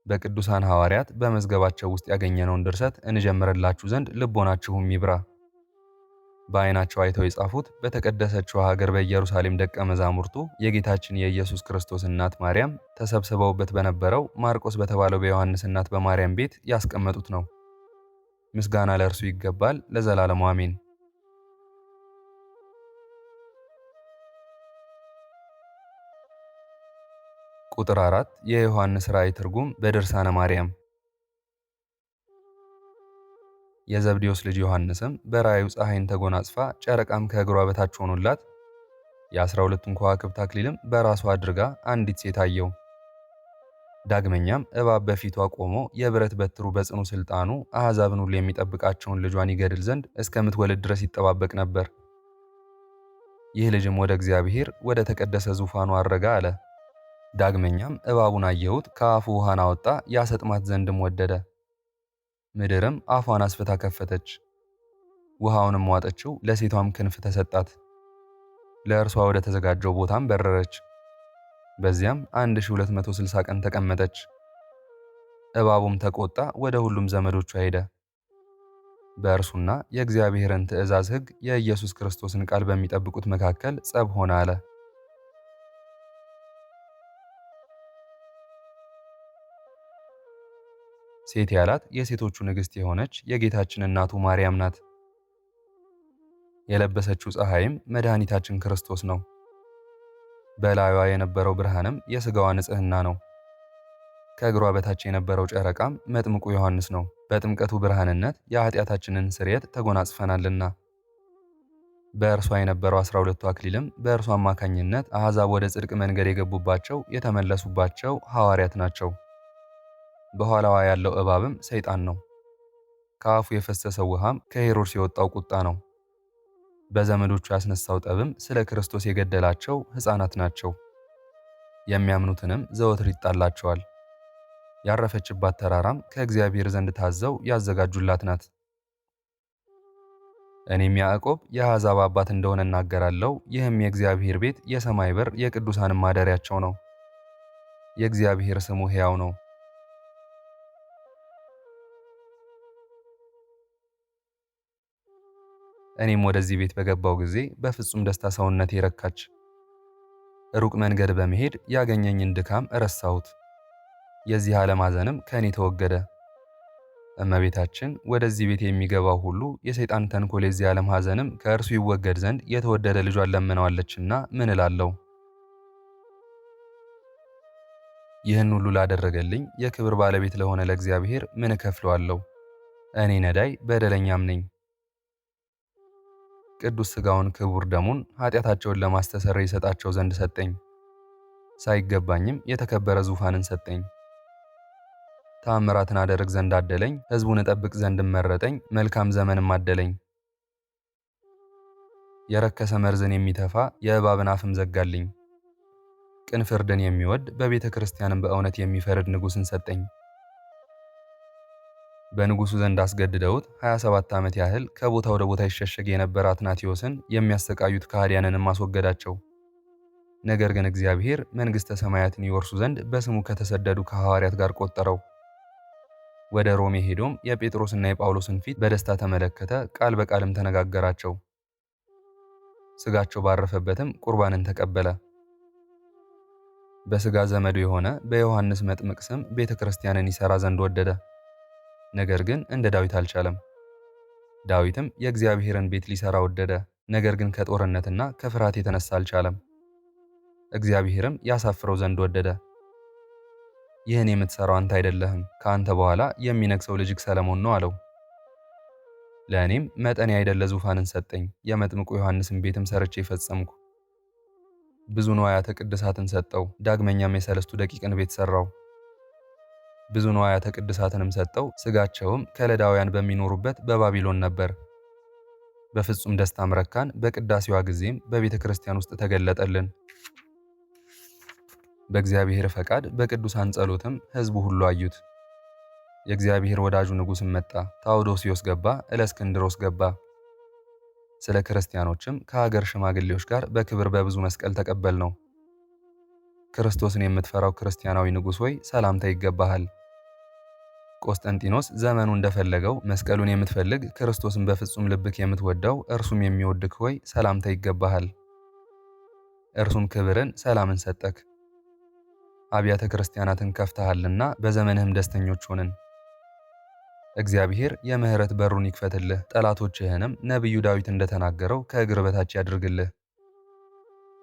በቅዱሳን ሐዋርያት በመዝገባቸው ውስጥ ያገኘነውን ድርሰት እንጀምርላችሁ ዘንድ ልቦናችሁም ይብራ። በዓይናቸው አይተው የጻፉት በተቀደሰችው ሀገር በኢየሩሳሌም ደቀ መዛሙርቱ የጌታችን የኢየሱስ ክርስቶስ እናት ማርያም ተሰብስበውበት በነበረው ማርቆስ በተባለው በዮሐንስ እናት በማርያም ቤት ያስቀመጡት ነው። ምስጋና ለእርሱ ይገባል ለዘላለሙ አሜን። ቁጥር 4 የዮሐንስ ራእይ ትርጉም በድርሳነ ማርያም። የዘብዴዎስ ልጅ ዮሐንስም በራእዩ ፀሐይን ተጎናጽፋ ጨረቃም ከእግሯ በታች ሆኖላት የ12ቱን ከዋክብት አክሊልም በራሷ አድርጋ አንዲት ሴት አየው። ዳግመኛም እባብ በፊቷ ቆሞ የብረት በትሩ በጽኑ ስልጣኑ አሕዛብን ሁሉ የሚጠብቃቸውን ልጇን ይገድል ዘንድ እስከምትወልድ ድረስ ይጠባበቅ ነበር። ይህ ልጅም ወደ እግዚአብሔር ወደ ተቀደሰ ዙፋኑ አረጋ አለ። ዳግመኛም እባቡን አየሁት፣ ከአፉ ውሃን አወጣ፣ ያሰጥማት ዘንድም ወደደ። ምድርም አፏን አስፍታ ከፈተች፣ ውሃውንም ዋጠችው፣ ለሴቷም ክንፍ ተሰጣት። ለእርሷ ወደ ተዘጋጀው ቦታም በረረች። በዚያም 1260 ቀን ተቀመጠች። እባቡም ተቆጣ፣ ወደ ሁሉም ዘመዶቿ ሄደ። በእርሱና የእግዚአብሔርን ትእዛዝ ሕግ የኢየሱስ ክርስቶስን ቃል በሚጠብቁት መካከል ጸብ ሆነ አለ። ሴት ያላት የሴቶቹ ንግሥት የሆነች የጌታችን እናቱ ማርያም ናት። የለበሰችው ፀሐይም መድኃኒታችን ክርስቶስ ነው። በላዩዋ የነበረው ብርሃንም የሥጋዋ ንጽሕና ነው። ከእግሯ በታች የነበረው ጨረቃም መጥምቁ ዮሐንስ ነው። በጥምቀቱ ብርሃንነት የኃጢአታችንን ስርየት ተጎናጽፈናልና። በእርሷ የነበረው 12ቱ አክሊልም በእርሷ አማካኝነት አሕዛብ ወደ ጽድቅ መንገድ የገቡባቸው የተመለሱባቸው ሐዋርያት ናቸው። በኋላዋ ያለው እባብም ሰይጣን ነው። ከአፉ የፈሰሰው ውሃም ከሄሮድስ የወጣው ቁጣ ነው። በዘመዶቹ ያስነሳው ጠብም ስለ ክርስቶስ የገደላቸው ሕፃናት ናቸው። የሚያምኑትንም ዘወትር ይጣላቸዋል። ያረፈችባት ተራራም ከእግዚአብሔር ዘንድ ታዘው ያዘጋጁላት ናት። እኔም ያዕቆብ የአሕዛብ አባት እንደሆነ እናገራለሁ። ይህም የእግዚአብሔር ቤት የሰማይ በር የቅዱሳንም ማደሪያቸው ነው። የእግዚአብሔር ስሙ ሕያው ነው። እኔም ወደዚህ ቤት በገባው ጊዜ በፍጹም ደስታ ሰውነቴ ረካች። ሩቅ መንገድ በመሄድ ያገኘኝን ድካም እረሳሁት። የዚህ ዓለም ሐዘንም ከእኔ ተወገደ። እመቤታችን ወደዚህ ቤት የሚገባው ሁሉ የሰይጣን ተንኮል የዚህ ዓለም ሐዘንም ከእርሱ ይወገድ ዘንድ የተወደደ ልጇን ለምነዋለችና ምን እላለሁ? ይህን ሁሉ ላደረገልኝ የክብር ባለቤት ለሆነ ለእግዚአብሔር ምን እከፍለዋለሁ? እኔ ነዳይ በደለኛም ነኝ። ቅዱስ ሥጋውን ክቡር ደሙን ኃጢአታቸውን ለማስተሰረይ ይሰጣቸው ዘንድ ሰጠኝ። ሳይገባኝም የተከበረ ዙፋንን ሰጠኝ። ተአምራትን አደርግ ዘንድ አደለኝ። ሕዝቡን እጠብቅ ዘንድ መረጠኝ። መልካም ዘመንም አደለኝ። የረከሰ መርዝን የሚተፋ የእባብን አፍም ዘጋልኝ። ቅን ፍርድን የሚወድ በቤተ ክርስቲያንም በእውነት የሚፈርድ ንጉሥን ሰጠኝ። በንጉሡ ዘንድ አስገድደውት 27 ዓመት ያህል ከቦታ ወደ ቦታ ይሸሸግ የነበረ አትናቴዎስን የሚያሰቃዩት ከሃዲያንንም አስወገዳቸው። ነገር ግን እግዚአብሔር መንግሥተ ሰማያትን ይወርሱ ዘንድ በስሙ ከተሰደዱ ከሐዋርያት ጋር ቆጠረው። ወደ ሮሜ ሄዶም የጴጥሮስና የጳውሎስን ፊት በደስታ ተመለከተ፣ ቃል በቃልም ተነጋገራቸው። ሥጋቸው ባረፈበትም ቁርባንን ተቀበለ። በሥጋ ዘመዱ የሆነ በዮሐንስ መጥምቅ ስም ቤተ ክርስቲያንን ይሠራ ዘንድ ወደደ። ነገር ግን እንደ ዳዊት አልቻለም። ዳዊትም የእግዚአብሔርን ቤት ሊሠራ ወደደ፣ ነገር ግን ከጦርነትና ከፍርሃት የተነሳ አልቻለም። እግዚአብሔርም ያሳፍረው ዘንድ ወደደ። ይህን የምትሠራው አንተ አይደለህም፣ ከአንተ በኋላ የሚነግሠው ልጅህ ሰለሞን ነው አለው። ለእኔም መጠን ያይደለ ዙፋንን ሰጠኝ። የመጥምቁ ዮሐንስን ቤትም ሰርቼ ፈጸምኩ። ብዙ ንዋያተ ቅድሳትን ሰጠው። ዳግመኛም የሰለስቱ ደቂቅን ቤት ሠራው። ብዙ ንዋያተ ቅድሳትንም ሰጠው። ሥጋቸውም ከለዳውያን በሚኖሩበት በባቢሎን ነበር። በፍጹም ደስታም ረካን። በቅዳሴዋ ጊዜም በቤተ ክርስቲያን ውስጥ ተገለጠልን። በእግዚአብሔር ፈቃድ በቅዱሳን ጸሎትም ሕዝቡ ሁሉ አዩት። የእግዚአብሔር ወዳጁ ንጉሥም መጣ። ታውዶስዮስ ገባ፣ እለእስክንድሮስ ገባ። ስለ ክርስቲያኖችም ከሀገር ሽማግሌዎች ጋር በክብር በብዙ መስቀል ተቀበል ነው። ክርስቶስን የምትፈራው ክርስቲያናዊ ንጉሥ ሆይ ሰላምታ ይገባሃል። ቆስጠንጢኖስ ዘመኑ እንደፈለገው መስቀሉን የምትፈልግ ክርስቶስን በፍጹም ልብክ የምትወደው እርሱም የሚወድክ ሆይ ሰላምታ ይገባሃል። እርሱም ክብርን፣ ሰላምን ሰጠክ። አብያተ ክርስቲያናትን ከፍተሃልና በዘመንህም ደስተኞች ሆንን። እግዚአብሔር የምሕረት በሩን ይክፈትልህ፣ ጠላቶችህንም ነቢዩ ዳዊት እንደተናገረው ከእግር በታች ያድርግልህ።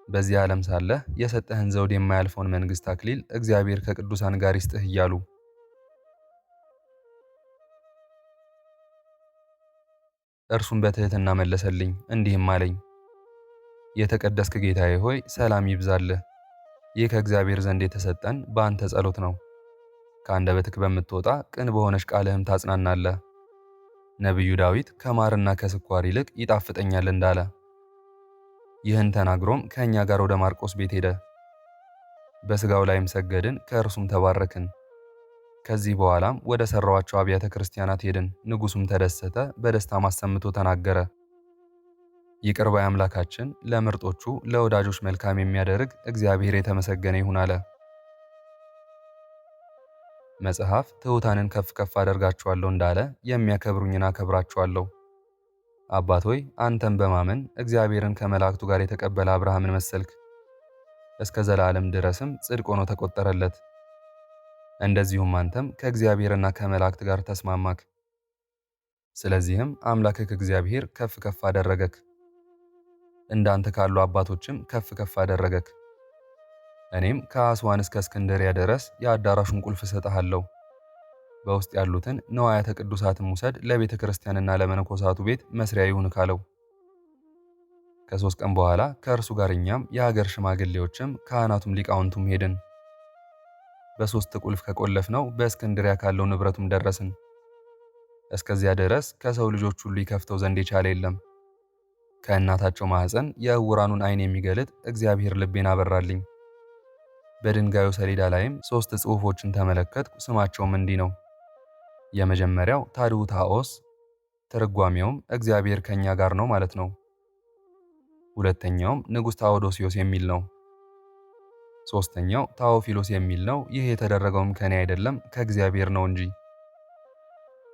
በዚህ ዓለም ሳለህ የሰጠህን ዘውድ የማያልፈውን መንግሥት አክሊል እግዚአብሔር ከቅዱሳን ጋር ይስጥህ እያሉ እርሱም በትሕትና መለሰልኝ እንዲህም አለኝ፣ የተቀደስክ ጌታዬ ሆይ ሰላም ይብዛልህ። ይህ ከእግዚአብሔር ዘንድ የተሰጠን በአንተ ጸሎት ነው። ከአንደበትህ በምትወጣ ቅን በሆነች ቃልህም ታጽናናለህ። ነቢዩ ዳዊት ከማርና ከስኳር ይልቅ ይጣፍጠኛል እንዳለ ይህን ተናግሮም ከእኛ ጋር ወደ ማርቆስ ቤት ሄደ። በሥጋው ላይም ሰገድን፣ ከእርሱም ተባረክን። ከዚህ በኋላም ወደ ሠራዋቸው አብያተ ክርስቲያናት ሄድን። ንጉሡም ተደሰተ፣ በደስታም አሰምቶ ተናገረ። ይቅር ባይ አምላካችን ለምርጦቹ ለወዳጆች መልካም የሚያደርግ እግዚአብሔር የተመሰገነ ይሁን አለ። መጽሐፍ ትሑታንን ከፍ ከፍ አደርጋቸዋለሁ እንዳለ የሚያከብሩኝን አከብራቸዋለሁ። አባት ሆይ አንተን በማመን እግዚአብሔርን ከመላእክቱ ጋር የተቀበለ አብርሃምን መሰልክ። እስከ ዘላለም ድረስም ጽድቅ ሆኖ ተቆጠረለት። እንደዚሁም አንተም ከእግዚአብሔርና ከመላእክት ጋር ተስማማክ። ስለዚህም አምላክክ እግዚአብሔር ከፍ ከፍ አደረገክ፣ እንዳንተ ካሉ አባቶችም ከፍ ከፍ አደረገክ። እኔም ከአስዋን እስከ እስክንድርያ ድረስ የአዳራሹን ቁልፍ እሰጥሃለሁ። በውስጥ ያሉትን ነዋያተ ቅዱሳትም ውሰድ፣ ለቤተ ክርስቲያንና ለመነኮሳቱ ቤት መስሪያ ይሁን ካለው። ከ3 ቀን በኋላ ከእርሱ ጋር እኛም የሀገር ሽማግሌዎችም ካህናቱም ሊቃውንቱም ሄድን። በ3 ቁልፍ ከቆለፍነው በእስክንድርያ ካለው ንብረቱም ደረስን። እስከዚያ ድረስ ከሰው ልጆች ሁሉ ይከፍተው ዘንድ የቻለ የለም። ከእናታቸው ማኅፀን የዕውራኑን ዓይን የሚገልጥ እግዚአብሔር ልቤን አበራልኝ። በድንጋዩ ሰሌዳ ላይም 3 ጽሑፎችን ተመለከትኩ። ስማቸውም እንዲህ ነው። የመጀመሪያው ታድውታኦስ፣ ትርጓሜውም እግዚአብሔር ከእኛ ጋር ነው ማለት ነው። ሁለተኛውም ንጉሥ ታዎዶስዮስ የሚል ነው። ሦስተኛው ታዎፊሎስ የሚል ነው። ይህ የተደረገውም ከእኔ አይደለም ከእግዚአብሔር ነው እንጂ።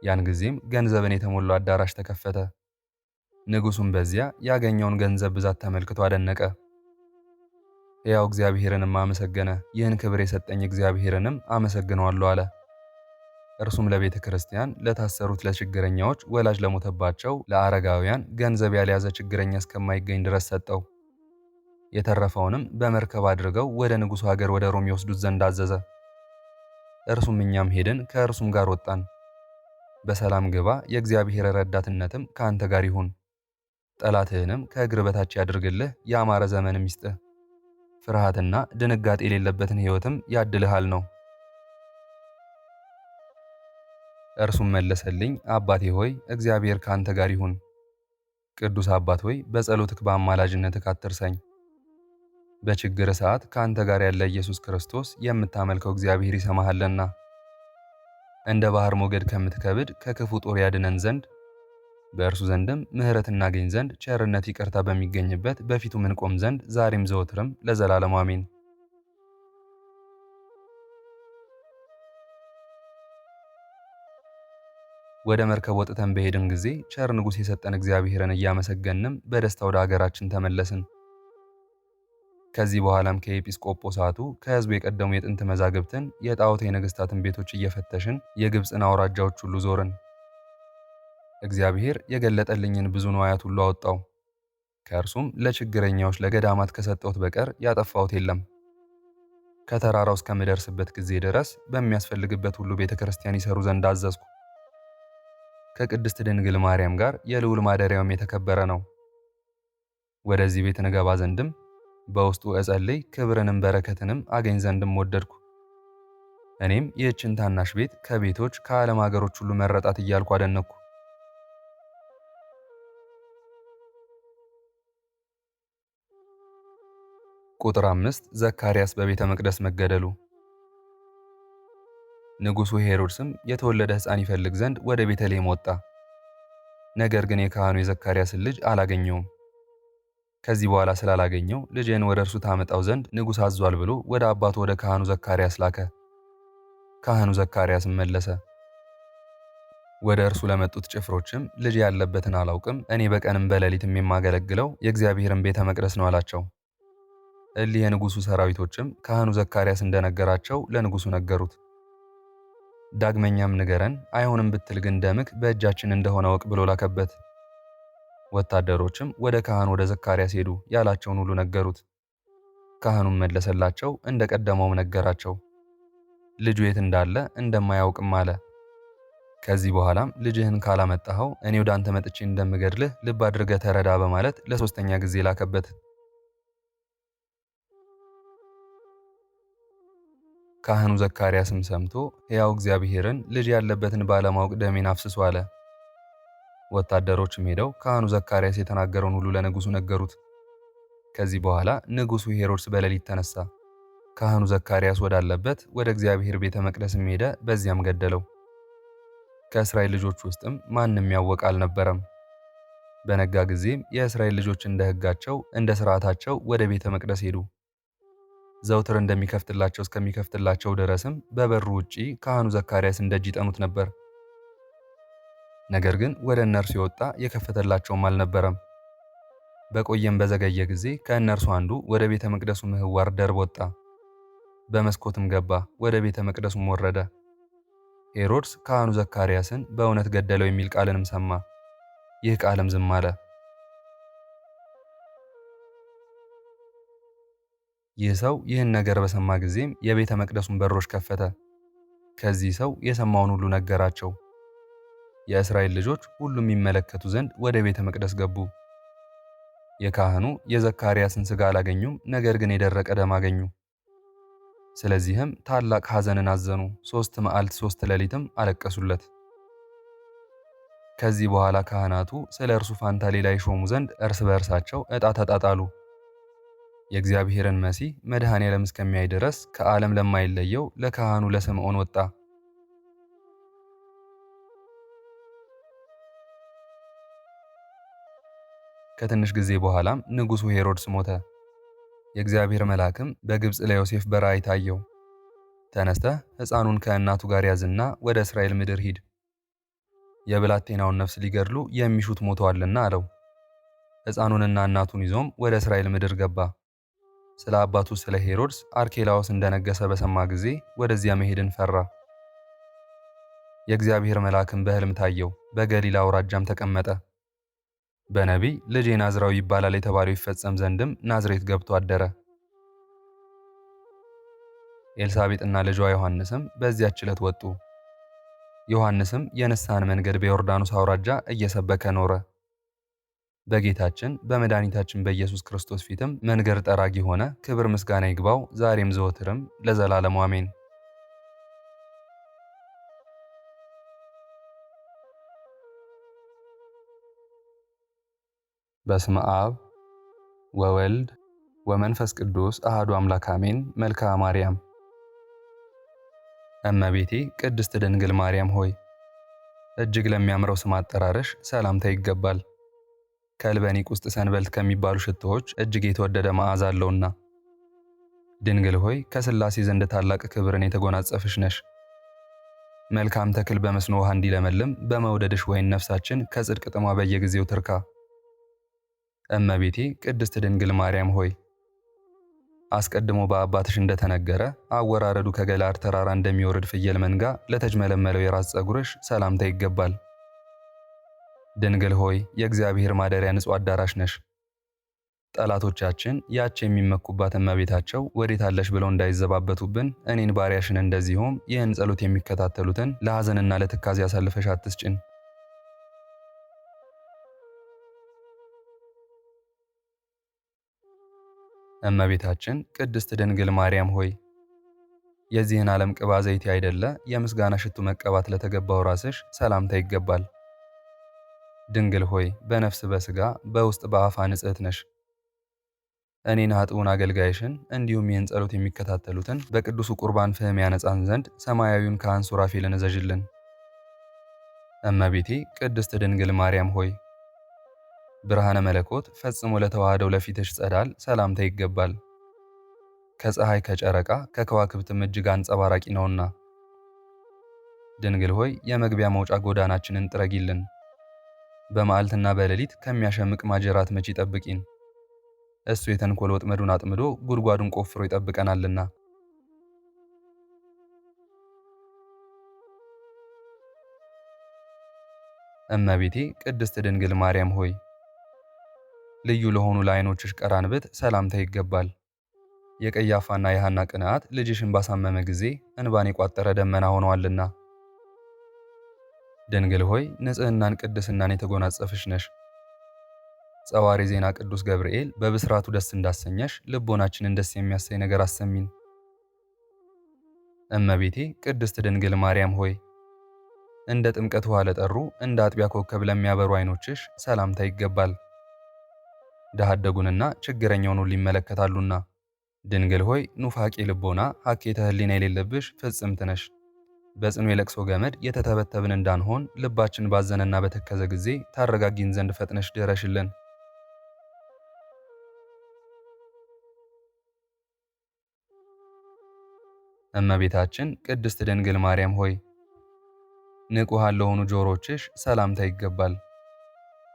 ያን ጊዜም ገንዘብን የተሞላው አዳራሽ ተከፈተ። ንጉሡም በዚያ ያገኘውን ገንዘብ ብዛት ተመልክቶ አደነቀ። ሕያው እግዚአብሔርንም አመሰገነ። ይህን ክብር የሰጠኝ እግዚአብሔርንም አመሰግነዋለሁ አለ። እርሱም ለቤተ ክርስቲያን፣ ለታሰሩት፣ ለችግረኛዎች፣ ወላጅ ለሞተባቸው፣ ለአረጋውያን ገንዘብ ያልያዘ ችግረኛ እስከማይገኝ ድረስ ሰጠው። የተረፈውንም በመርከብ አድርገው ወደ ንጉሡ ሀገር ወደ ሮም ይወስዱት ዘንድ አዘዘ። እርሱም እኛም ሄድን፣ ከእርሱም ጋር ወጣን። በሰላም ግባ፣ የእግዚአብሔር ረዳትነትም ከአንተ ጋር ይሁን። ጠላትህንም ከእግር በታች ያድርግልህ፣ ያማረ ዘመንም ይስጥህ። ፍርሃትና ድንጋጤ የሌለበትን ሕይወትም ያድልሃል ነው። እርሱም መለሰልኝ፣ አባቴ ሆይ እግዚአብሔር ከአንተ ጋር ይሁን። ቅዱስ አባት ሆይ በጸሎትህ በአማላጅነትህ አትርሳኝ። በችግር ሰዓት ከአንተ ጋር ያለ ኢየሱስ ክርስቶስ የምታመልከው እግዚአብሔር ይሰማሃልና። እንደ ባህር ሞገድ ከምትከብድ ከክፉ ጦር ያድነን ዘንድ በእርሱ ዘንድም ምሕረት እናገኝ ዘንድ ቸርነት፣ ይቅርታ በሚገኝበት በፊቱ ምንቆም ዘንድ ዛሬም ዘወትርም ለዘላለሙ አሜን። ወደ መርከብ ወጥተን በሄድን ጊዜ ቸር ንጉሥ የሰጠን እግዚአብሔርን እያመሰገንም በደስታ ወደ አገራችን ተመለስን። ከዚህ በኋላም ከኤጲስቆጶሳቱ ከሕዝቡ የቀደሙ የጥንት መዛግብትን የጣዖት የነገሥታትን ቤቶች እየፈተሽን የግብፅን አውራጃዎች ሁሉ ዞርን። እግዚአብሔር የገለጠልኝን ብዙ ንዋያት ሁሉ አወጣው። ከእርሱም ለችግረኛዎች ለገዳማት ከሰጠሁት በቀር ያጠፋሁት የለም። ከተራራው እስከምደርስበት ጊዜ ድረስ በሚያስፈልግበት ሁሉ ቤተ ክርስቲያን ይሰሩ ዘንድ አዘዝኩ። ከቅድስት ድንግል ማርያም ጋር የልዑል ማደሪያውም የተከበረ ነው። ወደዚህ ቤት እንገባ ዘንድም በውስጡ እጸልይ፣ ክብርንም በረከትንም አገኝ ዘንድም ወደድኩ። እኔም ይህችን ታናሽ ቤት ከቤቶች ከዓለም ሀገሮች ሁሉ መረጣት እያልኩ አደነቅኩ። ቁጥር 5 ዘካርያስ በቤተ መቅደስ መገደሉ። ንጉሡ ሄሮድስም የተወለደ ሕፃን ይፈልግ ዘንድ ወደ ቤተልሔም ወጣ። ነገር ግን የካህኑ የዘካርያስን ልጅ አላገኘውም። ከዚህ በኋላ ስላላገኘው ልጄን ወደ እርሱ ታመጣው ዘንድ ንጉሥ አዟል ብሎ ወደ አባቱ ወደ ካህኑ ዘካርያስ ላከ። ካህኑ ዘካርያስም መለሰ፣ ወደ እርሱ ለመጡት ጭፍሮችም ልጅ ያለበትን አላውቅም፣ እኔ በቀንም በሌሊትም የማገለግለው የእግዚአብሔርን ቤተ መቅደስ ነው አላቸው። እሊህ የንጉሡ ሰራዊቶችም ካህኑ ዘካርያስ እንደነገራቸው ለንጉሡ ነገሩት። ዳግመኛም ንገረን፣ አይሆንም ብትል ግን ደምክ በእጃችን እንደሆነ ወቅ ብሎ ላከበት። ወታደሮችም ወደ ካህኑ ወደ ዘካርያስ ሄዱ፣ ያላቸውን ሁሉ ነገሩት። ካህኑም መለሰላቸው፣ እንደ ቀደመውም ነገራቸው። ልጁ የት እንዳለ እንደማያውቅም አለ። ከዚህ በኋላም ልጅህን ካላመጣኸው እኔ ወደ አንተ መጥቼ እንደምገድልህ ልብ አድርገህ ተረዳ በማለት ለሶስተኛ ጊዜ ላከበት። ካህኑ ዘካርያስም ሰምቶ ሕያው እግዚአብሔርን ልጅ ያለበትን ባለማወቅ ደሜን አፍስሶ አለ። ወታደሮችም ሄደው ካህኑ ዘካርያስ የተናገረውን ሁሉ ለንጉሡ ነገሩት። ከዚህ በኋላ ንጉሡ ሄሮድስ በሌሊት ተነሳ። ካህኑ ዘካርያስ ወዳለበት ወደ እግዚአብሔር ቤተ መቅደስም ሄደ፣ በዚያም ገደለው። ከእስራኤል ልጆች ውስጥም ማንም ያወቀ አልነበረም። በነጋ ጊዜም የእስራኤል ልጆች እንደ ሕጋቸው እንደ ሥርዓታቸው ወደ ቤተ መቅደስ ሄዱ። ዘውትር እንደሚከፍትላቸው እስከሚከፍትላቸው ድረስም በበሩ ውጪ ካህኑ ዘካርያስን ደጅ ይጠኑት ነበር። ነገር ግን ወደ እነርሱ የወጣ የከፈተላቸውም አልነበረም። በቆየም በዘገየ ጊዜ ከእነርሱ አንዱ ወደ ቤተ መቅደሱ ምህዋር ደርብ ወጣ፣ በመስኮትም ገባ፣ ወደ ቤተ መቅደሱም ወረደ። ሄሮድስ ካህኑ ዘካርያስን በእውነት ገደለው የሚል ቃልንም ሰማ። ይህ ቃልም ዝም አለ። ይህ ሰው ይህን ነገር በሰማ ጊዜም የቤተ መቅደሱን በሮች ከፈተ። ከዚህ ሰው የሰማውን ሁሉ ነገራቸው። የእስራኤል ልጆች ሁሉም ይመለከቱ ዘንድ ወደ ቤተ መቅደስ ገቡ። የካህኑ የዘካርያስን ሥጋ አላገኙም፣ ነገር ግን የደረቀ ደም አገኙ። ስለዚህም ታላቅ ሐዘንን አዘኑ። 3 መዓልት 3 ሌሊትም አለቀሱለት። ከዚህ በኋላ ካህናቱ ስለ እርሱ ፋንታ ሌላ ይሾሙ ዘንድ እርስ በእርሳቸው ዕጣ ተጣጣሉ። የእግዚአብሔርን መሲህ መድኃኔ ዓለም እስከሚያይ ድረስ ከዓለም ለማይለየው ለካህኑ ለስምዖን ወጣ። ከትንሽ ጊዜ በኋላም ንጉሡ ሄሮድስ ሞተ። የእግዚአብሔር መልአክም በግብፅ ለዮሴፍ በራእይ ታየው። ተነስተህ ሕፃኑን ከእናቱ ጋር ያዝና ወደ እስራኤል ምድር ሂድ፣ የብላቴናውን ነፍስ ሊገድሉ የሚሹት ሞተዋልና አለው። ሕፃኑንና እናቱን ይዞም ወደ እስራኤል ምድር ገባ። ስለ አባቱ ስለ ሄሮድስ አርኬላዎስ እንደነገሰ በሰማ ጊዜ ወደዚያ መሄድን ፈራ። የእግዚአብሔር መልአክም በሕልም ታየው፣ በገሊላ አውራጃም ተቀመጠ። በነቢይ ልጄ ናዝራዊ ይባላል የተባለው ይፈጸም ዘንድም ናዝሬት ገብቶ አደረ። ኤልሳቤጥና ልጇ ዮሐንስም በዚያች ዕለት ወጡ። ዮሐንስም የንስሐን መንገድ በዮርዳኖስ አውራጃ እየሰበከ ኖረ። በጌታችን በመድኃኒታችን በኢየሱስ ክርስቶስ ፊትም መንገድ ጠራጊ ሆነ። ክብር ምስጋና ይግባው ዛሬም ዘወትርም ለዘላለሙ አሜን። በስመ አብ ወወልድ ወመንፈስ ቅዱስ አሐዱ አምላክ አሜን። መልክአ ማርያም እመቤቴ ቅድስት ድንግል ማርያም ሆይ እጅግ ለሚያምረው ስም አጠራርሽ ሰላምታ ይገባል። ከልበኒቅ ውስጥ ሰንበልት ከሚባሉ ሽቶዎች እጅግ የተወደደ መዓዛ አለውና። ድንግል ሆይ ከሥላሴ ዘንድ ታላቅ ክብርን የተጎናጸፍሽ ነሽ። መልካም ተክል በመስኖ ውሃ እንዲለመልም በመውደድሽ ወይን ነፍሳችን ከጽድቅ ጥሟ በየጊዜው ትርካ። እመቤቴ ቅድስት ድንግል ማርያም ሆይ አስቀድሞ በአባትሽ እንደተነገረ አወራረዱ ከገለዓድ ተራራ እንደሚወርድ ፍየል መንጋ ለተጅመለመለው የራስ ፀጉርሽ ሰላምታ ይገባል። ድንግል ሆይ የእግዚአብሔር ማደሪያ ንጹሕ አዳራሽ ነሽ። ጠላቶቻችን ያች የሚመኩባት እመቤታቸው ወዴት አለሽ ብለው እንዳይዘባበቱብን እኔን ባሪያሽን እንደዚሁም ይህን ጸሎት የሚከታተሉትን ለሐዘንና ለትካዜ አሳልፈሽ አትስጭን። እመቤታችን ቅድስት ድንግል ማርያም ሆይ የዚህን ዓለም ቅባ ዘይት አይደለ የምስጋና ሽቱ መቀባት ለተገባው ራስሽ ሰላምታ ይገባል። ድንግል ሆይ በነፍስ በሥጋ በውስጥ በአፋ ንጽሕት ነሽ። እኔን ኃጥኡን አገልጋይሽን እንዲሁም ይህን ጸሎት የሚከታተሉትን በቅዱሱ ቁርባን ፍህም ያነጻን ዘንድ ሰማያዊውን ካህን ሱራፌልን እዘዥልን። እመቤቴ ቅድስት ድንግል ማርያም ሆይ ብርሃነ መለኮት ፈጽሞ ለተዋህደው ለፊትሽ ጸዳል ሰላምታ ይገባል። ከፀሐይ ከጨረቃ ከከዋክብትም እጅግ አንጸባራቂ ነውና። ድንግል ሆይ የመግቢያ መውጫ ጎዳናችንን ጥረጊልን። በመዓልትና በሌሊት ከሚያሸምቅ ማጀራት መቺ ጠብቂን። እሱ የተንኮል ወጥመዱን አጥምዶ ጉድጓዱን ቆፍሮ ይጠብቀናልና። እመቤቴ ቅድስት ድንግል ማርያም ሆይ ልዩ ለሆኑ ለዓይኖችሽ ቀራንብት ሰላምታ ይገባል። የቀያፋና የሐና ቅንዓት ልጅሽን ባሳመመ ጊዜ እንባን የቋጠረ ደመና ሆነዋልና። ድንግል ሆይ ንጽሕናን ቅድስናን የተጎናጸፍሽ ነሽ። ጸዋሪ ዜና ቅዱስ ገብርኤል በብስራቱ ደስ እንዳሰኘሽ ልቦናችንን ደስ የሚያሰኝ ነገር አሰሚን። እመቤቴ ቅድስት ድንግል ማርያም ሆይ እንደ ጥምቀት ውሃ ለጠሩ እንደ አጥቢያ ኮከብ ለሚያበሩ ዓይኖችሽ ሰላምታ ይገባል። ድሃ አደጉንና ችግረኛውን ሁሉ ይመለከታሉና። ድንግል ሆይ ኑፋቄ ልቦና ሐኬተ ሕሊና የሌለብሽ ፍጽምት ነሽ። በጽኑ የለቅሶ ገመድ የተተበተብን እንዳንሆን ልባችን ባዘነና በተከዘ ጊዜ ታረጋጊን ዘንድ ፈጥነሽ ድረሽልን። እመቤታችን ቅድስት ድንግል ማርያም ሆይ ንቁሃን ለሆኑ ጆሮችሽ ሰላምታ ይገባል።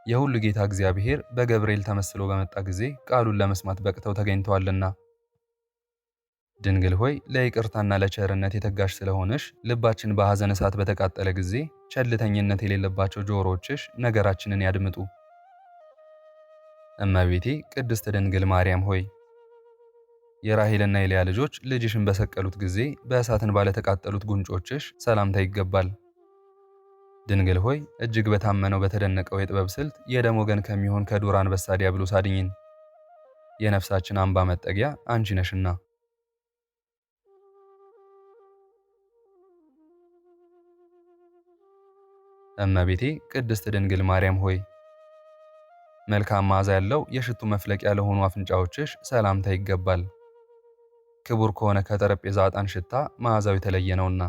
የሁሉ ጌታ እግዚአብሔር በገብርኤል ተመስሎ በመጣ ጊዜ ቃሉን ለመስማት በቅተው ተገኝተዋልና። ድንግል ሆይ ለይቅርታና ለቸርነት የተጋሽ ስለሆነሽ ልባችን በሐዘን እሳት በተቃጠለ ጊዜ ቸልተኝነት የሌለባቸው ጆሮችሽ ነገራችንን ያድምጡ። እመቤቴ ቅድስት ድንግል ማርያም ሆይ የራሔልና የልያ ልጆች ልጅሽን በሰቀሉት ጊዜ በእሳትን ባለተቃጠሉት ጉንጮችሽ ሰላምታ ይገባል። ድንግል ሆይ እጅግ በታመነው በተደነቀው የጥበብ ስልት የደም ወገን ከሚሆን ከዱር አንበሳ ዲያብሎስ አድኝን። የነፍሳችን አምባ መጠጊያ አንቺ ነሽና። እመቤቴ ቅድስት ድንግል ማርያም ሆይ መልካም መዓዛ ያለው የሽቱ መፍለቂያ ለሆኑ አፍንጫዎችሽ ሰላምታ ይገባል። ክቡር ከሆነ ከጠረጴዛ ዕጣን ሽታ መዓዛው የተለየ ነውና።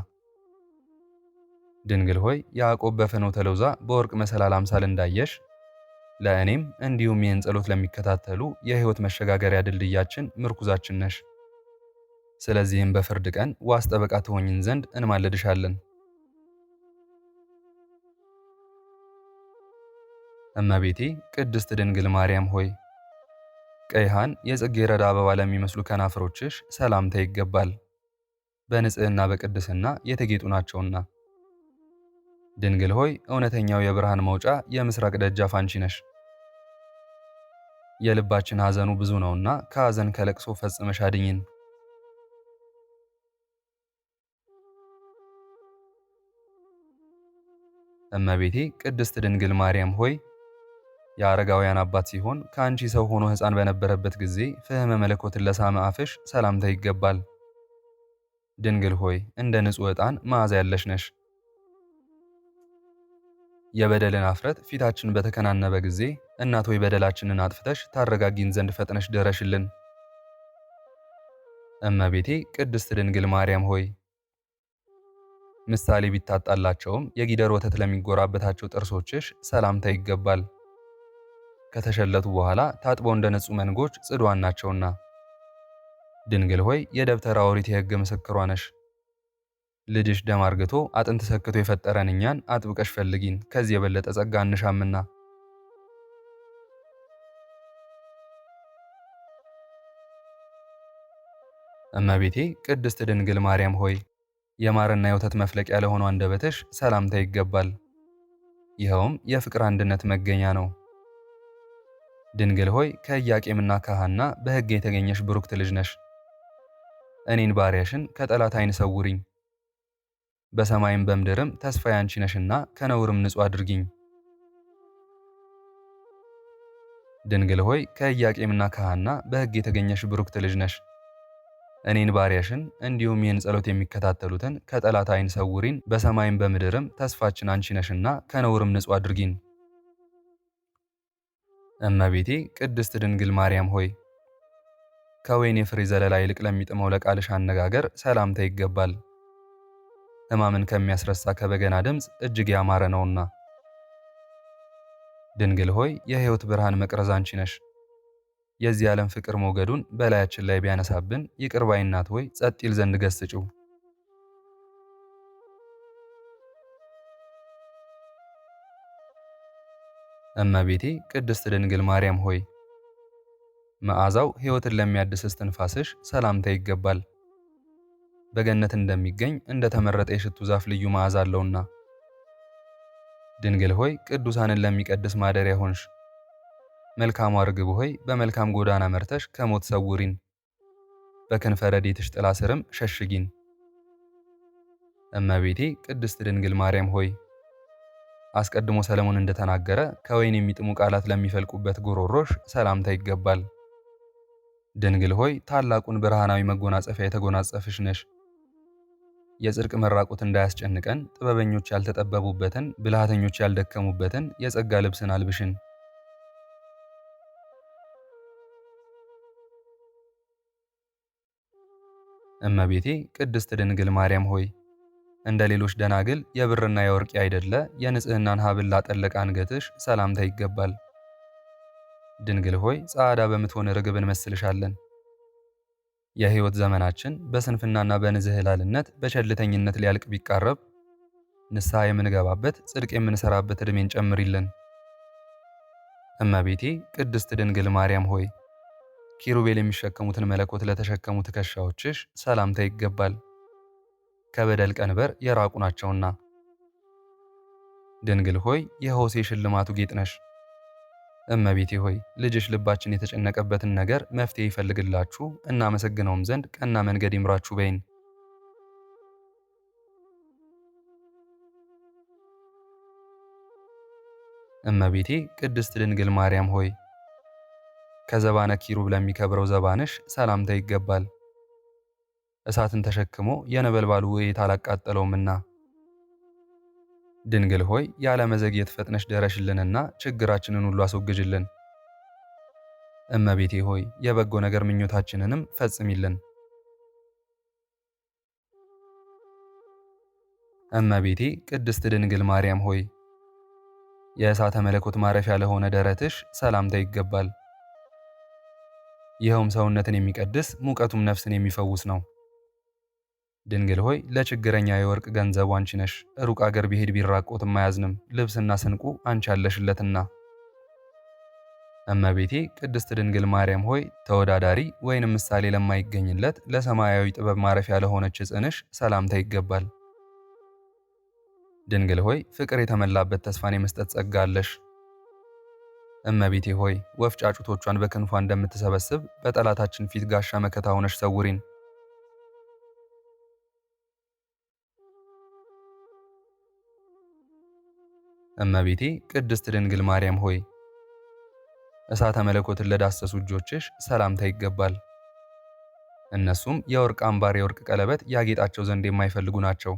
ድንግል ሆይ ያዕቆብ በፍኖተ ሎዛ በወርቅ መሰላል አምሳል እንዳየሽ ለእኔም እንዲሁም ይህን ጸሎት ለሚከታተሉ የሕይወት መሸጋገሪያ ድልድያችን ምርኩዛችን ነሽ። ስለዚህም በፍርድ ቀን ዋስ ጠበቃ ትሆኝን ዘንድ እንማልድሻለን። እመቤቴ ቅድስት ድንግል ማርያም ሆይ ቀይሃን የጽጌረዳ አበባ ለሚመስሉ ከናፍሮችሽ ሰላምታ ይገባል። በንጽሕና በቅድስና የተጌጡ ናቸውና። ድንግል ሆይ እውነተኛው የብርሃን መውጫ የምስራቅ ደጃፍ አንቺ ነሽ። የልባችን ሐዘኑ ብዙ ነውና ከሐዘን ከለቅሶ ፈጽመሽ አድኝን። እመቤቴ ቅድስት ድንግል ማርያም ሆይ የአረጋውያን አባት ሲሆን ከአንቺ ሰው ሆኖ ሕፃን በነበረበት ጊዜ ፍህመ መለኮትን ለሳመ አፍሽ ሰላምታ ይገባል። ድንግል ሆይ እንደ ንጹሕ ዕጣን መዓዛ ያለሽ ነሽ። የበደልን አፍረት ፊታችን በተከናነበ ጊዜ እናት ሆይ በደላችንን አጥፍተሽ ታረጋጊን ዘንድ ፈጥነሽ ድረሽልን። እመቤቴ ቅድስት ድንግል ማርያም ሆይ ምሳሌ ቢታጣላቸውም የጊደር ወተት ለሚጎራበታቸው ጥርሶችሽ ሰላምታ ይገባል። ከተሸለቱ በኋላ ታጥበው እንደ ነጹ መንጎች ጽዷን ናቸውና። ድንግል ሆይ የደብተራ ኦሪት የሕግ ምስክሯ ነሽ። ልጅሽ ደም አርግቶ አጥንት ሰክቶ የፈጠረን እኛን አጥብቀሽ ፈልጊን፣ ከዚህ የበለጠ ጸጋ እንሻምና። እመቤቴ ቅድስት ድንግል ማርያም ሆይ የማርና የወተት መፍለቂያ ለሆነው አንደበትሽ ሰላምታ ይገባል። ይኸውም የፍቅር አንድነት መገኛ ነው። ድንግል ሆይ ከኢያቄምና ከሐና በሕግ የተገኘሽ ብሩክት ልጅ ነሽ። እኔን ባሪያሽን ከጠላት ዓይን ሰውሪኝ። በሰማይም በምድርም ተስፋዬ አንቺ ነሽና ከነውርም ንጹሕ አድርጊኝ። ድንግል ሆይ ከኢያቄምና ከሐና በሕግ የተገኘሽ ብሩክት ልጅ ነሽ። እኔን ባሪያሽን እንዲሁም ይህን ጸሎት የሚከታተሉትን ከጠላት ዓይን ሰውሪን። በሰማይም በምድርም ተስፋችን አንቺ ነሽና ከነውርም ንጹሕ አድርጊን። እመቤቴ ቅድስት ድንግል ማርያም ሆይ ከወይን የፍሬ ዘለላ ይልቅ ለሚጥመው ለቃልሽ አነጋገር ሰላምታ ይገባል። ሕማምን ከሚያስረሳ ከበገና ድምፅ እጅግ ያማረ ነውና። ድንግል ሆይ የሕይወት ብርሃን መቅረዝ አንቺ ነሽ። የዚህ ዓለም ፍቅር ሞገዱን በላያችን ላይ ቢያነሳብን ይቅር ባይ እናት ሆይ ጸጥ ይል ዘንድ ገስጪው። እመቤቴ ቅድስት ድንግል ማርያም ሆይ መዓዛው ሕይወትን ለሚያድስ እስትንፋስሽ ሰላምታ ይገባል። በገነት እንደሚገኝ እንደ ተመረጠ የሽቱ ዛፍ ልዩ መዓዛ አለውና። ድንግል ሆይ ቅዱሳንን ለሚቀድስ ማደሪያ ሆንሽ። መልካሟ ርግብ ሆይ በመልካም ጎዳና መርተሽ ከሞት ሰውሪን፣ በክንፈ ረድኤትሽ ጥላ ስርም ሸሽጊን። እመቤቴ ቅድስት ድንግል ማርያም ሆይ አስቀድሞ ሰለሞን እንደተናገረ ከወይን የሚጥሙ ቃላት ለሚፈልቁበት ጉሮሮሽ ሰላምታ ይገባል። ድንግል ሆይ ታላቁን ብርሃናዊ መጎናጸፊያ የተጎናጸፍሽ ነሽ። የጽድቅ መራቆት እንዳያስጨንቀን ጥበበኞች ያልተጠበቡበትን ብልሃተኞች ያልደከሙበትን የጸጋ ልብስን አልብሽን። እመቤቴ ቅድስት ድንግል ማርያም ሆይ እንደ ሌሎች ደናግል የብርና የወርቅ አይደለ የንጽህናን ሐብል ላጠለቀ አንገትሽ ሰላምታ ይገባል። ድንግል ሆይ ጻዕዳ በምትሆን ርግብ እንመስልሻለን። የሕይወት ዘመናችን በስንፍናና በንዝህላልነት በቸልተኝነት ሊያልቅ ቢቃረብ ንስሐ የምንገባበት ጽድቅ የምንሰራበት ዕድሜን ጨምሪልን። እመቤቴ ቅድስት ድንግል ማርያም ሆይ ኪሩቤል የሚሸከሙትን መለኮት ለተሸከሙ ትከሻዎችሽ ሰላምታ ይገባል። ከበደል ቀንበር የራቁ ናቸውና። ድንግል ሆይ የሆሴ ሽልማቱ ጌጥ ነሽ። እመቤቴ ሆይ ልጅሽ ልባችን የተጨነቀበትን ነገር መፍትሄ ይፈልግላችሁ እናመሰግነውም ዘንድ ቀና መንገድ ይምራችሁ በይን። እመቤቴ ቅድስት ድንግል ማርያም ሆይ ከዘባነ ኪሩብ ለሚከብረው ዘባንሽ ሰላምታ ይገባል። እሳትን ተሸክሞ የነበልባሉ ውእይት አላቃጠለውምና። ድንግል ሆይ ያለ መዘግየት ፈጥነሽ ደረሽልንና ችግራችንን ሁሉ አስወግጅልን። እመቤቴ ሆይ የበጎ ነገር ምኞታችንንም ፈጽሚልን። እመቤቴ ቅድስት ድንግል ማርያም ሆይ የእሳተ መለኮት ማረፊያ ለሆነ ደረትሽ ሰላምታ ይገባል። ይኸውም ሰውነትን የሚቀድስ ሙቀቱም ነፍስን የሚፈውስ ነው። ድንግል ሆይ ለችግረኛ የወርቅ ገንዘቡ አንቺ ነሽ። ሩቅ አገር ቢሄድ ቢራቆትም አያዝንም፣ ልብስና ስንቁ አንቺ አለሽለትና። እመቤቴ ቅድስት ድንግል ማርያም ሆይ ተወዳዳሪ ወይንም ምሳሌ ለማይገኝለት ለሰማያዊ ጥበብ ማረፊያ ለሆነች ዕፅንሽ ሰላምታ ይገባል። ድንግል ሆይ ፍቅር የተመላበት ተስፋን የመስጠት ጸጋ አለሽ። እመቤቴ ሆይ ወፍ ጫጩቶቿን በክንፏ እንደምትሰበስብ በጠላታችን ፊት ጋሻ መከታ ሆነሽ ሰውሪን። እመቤቴ ቅድስት ድንግል ማርያም ሆይ እሳተ መለኮትን ለዳሰሱ እጆችሽ ሰላምታ ይገባል። እነሱም የወርቅ አምባር የወርቅ ቀለበት ያጌጣቸው ዘንድ የማይፈልጉ ናቸው።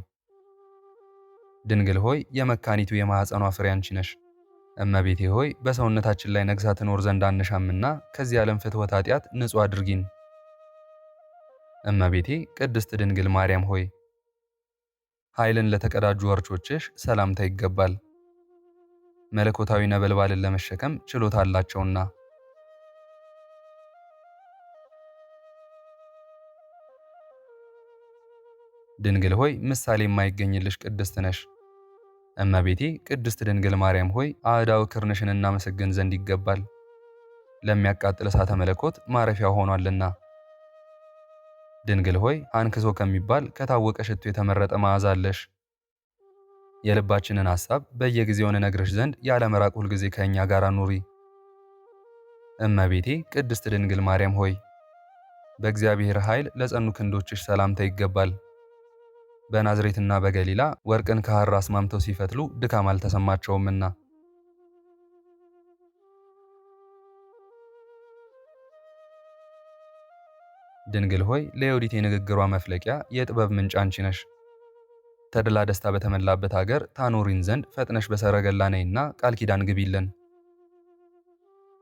ድንግል ሆይ የመካኒቱ የማኅፀኗ ፍሬ አንቺ ነሽ። እመቤቴ ሆይ በሰውነታችን ላይ ነግሳ ትኖር ዘንድ አንሻምና ከዚህ ዓለም ፍትወት ኃጢአት ንጹሕ አድርጊን። እመቤቴ ቅድስት ድንግል ማርያም ሆይ ኃይልን ለተቀዳጁ ወርቾችሽ ሰላምታ ይገባል። መለኮታዊ ነበልባልን ለመሸከም ችሎታ አላቸውና። ድንግል ሆይ ምሳሌ የማይገኝልሽ ቅድስት ነሽ። እመቤቴ ቅድስት ድንግል ማርያም ሆይ አዕዳው ክርንሽን እናመሰግን ዘንድ ይገባል። ለሚያቃጥል እሳተ መለኮት ማረፊያ ሆኗልና። ድንግል ሆይ አንክሶ ከሚባል ከታወቀ ሽቱ የተመረጠ መዓዛ አለሽ። የልባችንን ሐሳብ በየጊዜው እንነግርሽ ዘንድ ያለ መራቅ ሁልጊዜ ከእኛ ጋር ኑሪ። እመቤቴ ቅድስት ድንግል ማርያም ሆይ በእግዚአብሔር ኃይል ለጸኑ ክንዶችሽ ሰላምታ ይገባል። በናዝሬትና በገሊላ ወርቅን ከሐር አስማምተው ሲፈትሉ ድካም አልተሰማቸውምና። ድንግል ሆይ ለዮዲት የንግግሯ መፍለቂያ የጥበብ ምንጭ አንቺ ነሽ። ተድላ ደስታ በተመላበት አገር ታኖሪን ዘንድ ፈጥነሽ በሰረገላ ነይና ቃል ኪዳን ግቢልን።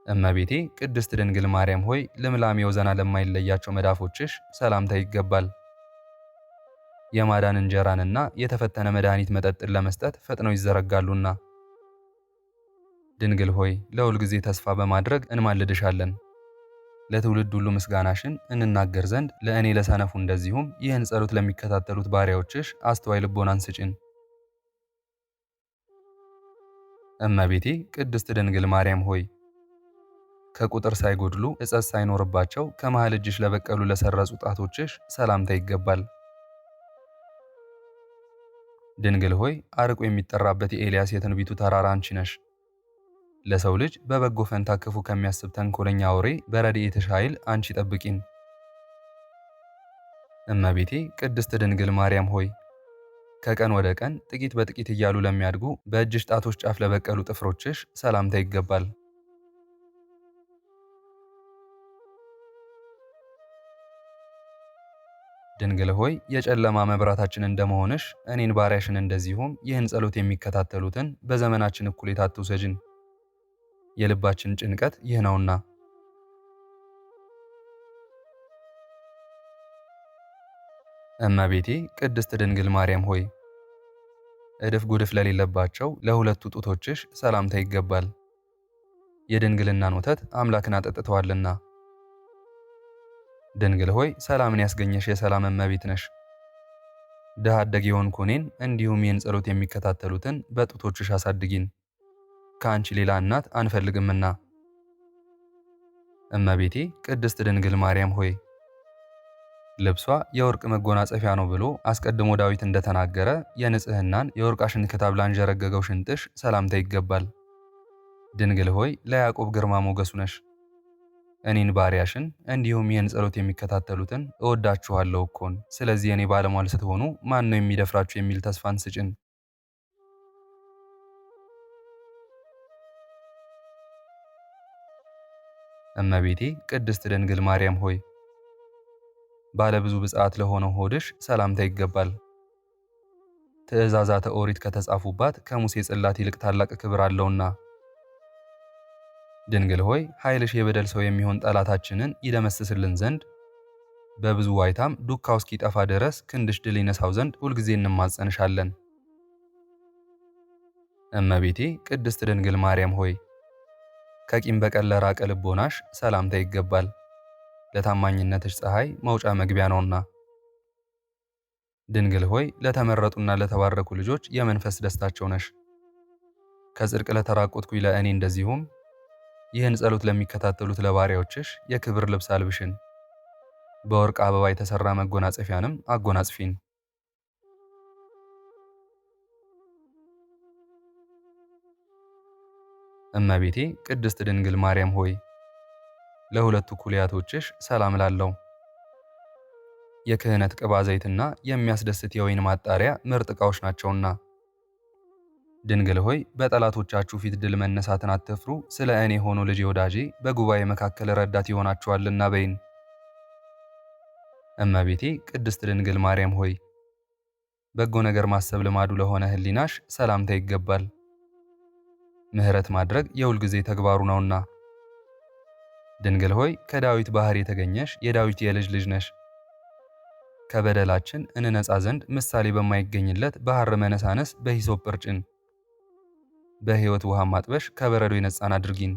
እመቤቴ ቅድስት ድንግል ማርያም ሆይ ልምላሜው ዘና ለማይለያቸው መዳፎችሽ ሰላምታ ይገባል። የማዳን እንጀራንና የተፈተነ መድኃኒት መጠጥን ለመስጠት ፈጥነው ይዘረጋሉና። ድንግል ሆይ ለሁል ጊዜ ተስፋ በማድረግ እንማልድሻለን። ለትውልድ ሁሉ ምስጋናሽን እንናገር ዘንድ ለእኔ ለሰነፉ እንደዚሁም ይህን ጸሎት ለሚከታተሉት ባሪያዎችሽ አስተዋይ ልቦናን ስጭን። እመቤቴ ቅድስት ድንግል ማርያም ሆይ ከቁጥር ሳይጎድሉ እጸት ሳይኖርባቸው ከመሃል እጅሽ ለበቀሉ ለሰረጹ ጣቶችሽ ሰላምታ ይገባል። ድንግል ሆይ አርቆ የሚጠራበት የኤልያስ የትንቢቱ ተራራ አንቺ ነሽ። ለሰው ልጅ በበጎ ፈንታ ክፉ ከሚያስብ ተንኮለኛ አውሬ በረድኤትሽ ኃይል አንቺ ጠብቂን። እመቤቴ ቅድስት ድንግል ማርያም ሆይ ከቀን ወደ ቀን ጥቂት በጥቂት እያሉ ለሚያድጉ በእጅሽ ጣቶች ጫፍ ለበቀሉ ጥፍሮችሽ ሰላምታ ይገባል። ድንግል ሆይ የጨለማ መብራታችን እንደመሆንሽ እኔን ባሪያሽን እንደዚሁም ይህን ጸሎት የሚከታተሉትን በዘመናችን እኩሌታ አትውሰጂን። የልባችን ጭንቀት ይህ ነውና። እመቤቴ ቅድስት ድንግል ማርያም ሆይ እድፍ ጉድፍ ለሌለባቸው ለሁለቱ ጡቶችሽ ሰላምታ ይገባል። የድንግልናን ወተት አምላክን አጠጥተዋልና። ድንግል ሆይ ሰላምን ያስገኘሽ የሰላም እመቤት ነሽ። ድሃ አደግ የሆንኩ እኔን እንዲሁም ይህን ጸሎት የሚከታተሉትን በጡቶችሽ አሳድጊን፣ ከአንቺ ሌላ እናት አንፈልግምና። እመቤቴ ቅድስት ድንግል ማርያም ሆይ ልብሷ የወርቅ መጎናጸፊያ ነው ብሎ አስቀድሞ ዳዊት እንደተናገረ የንጽህናን የወርቃሽን ክታብ ላንዠረገገው ሽንጥሽ ሰላምታ ይገባል። ድንግል ሆይ ለያዕቆብ ግርማ ሞገሱ ነሽ። እኔን ባሪያሽን እንዲሁም ይህን ጸሎት የሚከታተሉትን እወዳችኋለሁ እኮን። ስለዚህ የኔ ባለሟል ስትሆኑ ማን ነው የሚደፍራችሁ የሚል ተስፋን ስጭን። እመቤቴ ቅድስት ድንግል ማርያም ሆይ ባለ ብዙ ብፅዓት ለሆነው ሆድሽ ሰላምታ ይገባል። ትእዛዛተ ኦሪት ከተጻፉባት ከሙሴ ጽላት ይልቅ ታላቅ ክብር አለውና። ድንግል ሆይ ኃይልሽ የበደል ሰው የሚሆን ጠላታችንን ይደመስስልን ዘንድ በብዙ ዋይታም ዱካው እስኪጠፋ ድረስ ክንድሽ ድል ይነሳው ዘንድ ሁልጊዜ እንማጸንሻለን። እመቤቴ ቅድስት ድንግል ማርያም ሆይ ከቂም በቀል ለራቀ ልቦናሽ ሰላምታ ይገባል። ለታማኝነትሽ ፀሐይ መውጫ መግቢያ ነውና። ድንግል ሆይ ለተመረጡና ለተባረኩ ልጆች የመንፈስ ደስታቸው ነሽ። ከጽድቅ ለተራቆትኩኝ ለእኔ እንደዚሁም ይህን ጸሎት ለሚከታተሉት ለባሪያዎችሽ የክብር ልብስ አልብሽን፣ በወርቅ አበባ የተሰራ መጎናጸፊያንም አጎናጽፊን። እመቤቴ ቅድስት ድንግል ማርያም ሆይ ለሁለቱ ኩልያቶችሽ ሰላም ላለው የክህነት ቅባ ዘይትና የሚያስደስት የወይን ማጣሪያ ምርጥ ዕቃዎች ናቸውና። ድንግል ሆይ በጠላቶቻችሁ ፊት ድል መነሳትን አትፍሩ፣ ስለ እኔ ሆኖ ልጄ ወዳጄ በጉባኤ መካከል ረዳት ይሆናችኋልና በይን። እመቤቴ ቅድስት ድንግል ማርያም ሆይ በጎ ነገር ማሰብ ልማዱ ለሆነ ሕሊናሽ ሰላምታ ይገባል። ምሕረት ማድረግ የሁልጊዜ ተግባሩ ነውና። ድንግል ሆይ ከዳዊት ባሕር የተገኘሽ የዳዊት የልጅ ልጅ ነሽ። ከበደላችን እንነጻ ዘንድ ምሳሌ በማይገኝለት በሐር መነሳነስ በሂሶጵ እርጭን፣ በሕይወት ውሃ ማጥበሽ ከበረዶ የነጻን አድርጊን።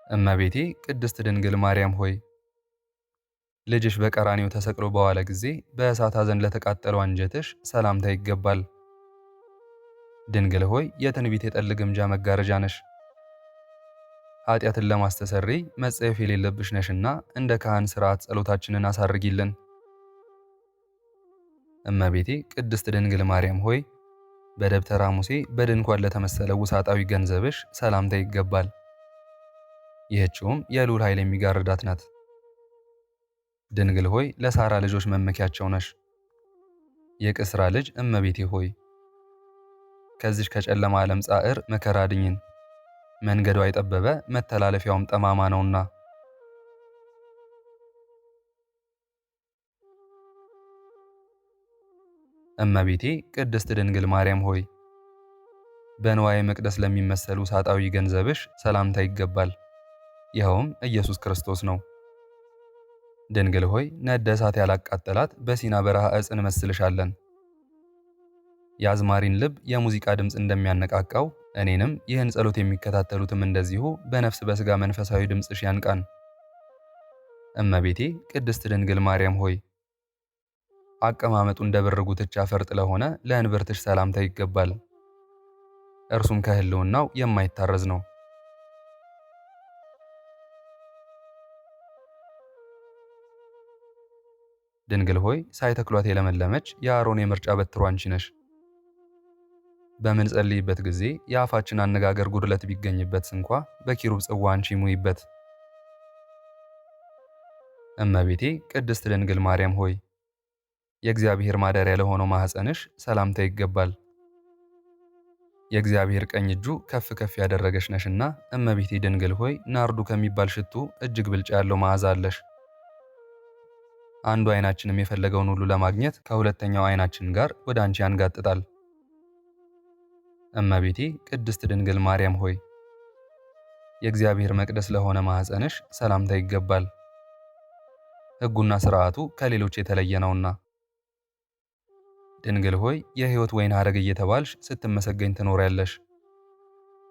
እመቤቴ ቅድስት ድንግል ማርያም ሆይ ልጅሽ በቀራንዮ ተሰቅሎ በዋለ ጊዜ በእሳት ሐዘን ለተቃጠለው አንጀትሽ ሰላምታ ይገባል። ድንግል ሆይ የትንቢት የጠል ግምጃ መጋረጃ ነሽ። ኃጢአትን ለማስተሰረይ መጸየፍ የሌለብሽ ነሽና እንደ ካህን ሥርዓት ጸሎታችንን አሳርጊልን። እመቤቴ ቅድስት ድንግል ማርያም ሆይ በደብተራ ሙሴ በድንኳን ለተመሰለው ውሳጣዊ ገንዘብሽ ሰላምታ ይገባል። ይህችውም የልዑል ኃይል የሚጋርዳት ናት። ድንግል ሆይ ለሳራ ልጆች መመኪያቸው ነሽ። የቅስራ ልጅ እመቤቴ ሆይ ከዚች ከጨለማ ዓለም ጻዕር መከራ አድኝን። መንገዷ የጠበበ መተላለፊያውም ጠማማ ነውና። እመቤቴ ቅድስት ድንግል ማርያም ሆይ በንዋየ መቅደስ ለሚመሰሉ ውሳጣዊ ገንዘብሽ ሰላምታ ይገባል። ይኸውም ኢየሱስ ክርስቶስ ነው። ድንግል ሆይ ነደ እሳት ያላቃጠላት በሲና በረሃ ዕፅ እንመስልሻለን። የአዝማሪን ልብ የሙዚቃ ድምፅ እንደሚያነቃቃው እኔንም ይህን ጸሎት የሚከታተሉትም እንደዚሁ በነፍስ በሥጋ መንፈሳዊ ድምፅሽ ያንቃን። እመቤቴ ቅድስት ድንግል ማርያም ሆይ አቀማመጡ እንደ ብር ጉትቻ ፈርጥ ለሆነ ለእንብርትሽ ሰላምታ ይገባል። እርሱም ከሕልውናው የማይታረዝ ነው። ድንግል ሆይ ሳይተክሏት የለመለመች የአሮን የምርጫ በትሩ አንቺ ነሽ። በምንጸልይበት ጊዜ የአፋችን አነጋገር ጉድለት ቢገኝበት እንኳ በኪሩብ ጽዋ አንቺ ሙይበት። እመቤቴ ቅድስት ድንግል ማርያም ሆይ የእግዚአብሔር ማደሪያ ለሆነው ማኅፀንሽ ሰላምታ ይገባል። የእግዚአብሔር ቀኝ እጁ ከፍ ከፍ ያደረገሽ ነሽና እመቤቴ ድንግል ሆይ ናርዱ ከሚባል ሽቱ እጅግ ብልጫ ያለው መዓዛ አለሽ። አንዱ ዓይናችንም የፈለገውን ሁሉ ለማግኘት ከሁለተኛው ዓይናችን ጋር ወደ አንቺ ያንጋጥጣል። እመቤቴ ቅድስት ድንግል ማርያም ሆይ የእግዚአብሔር መቅደስ ለሆነ ማኅፀንሽ ሰላምታ ይገባል። ሕጉና ሥርዓቱ ከሌሎች የተለየ ነውና። ድንግል ሆይ የሕይወት ወይን ሐረግ እየተባልሽ ስትመሰገኝ ትኖሪያለሽ።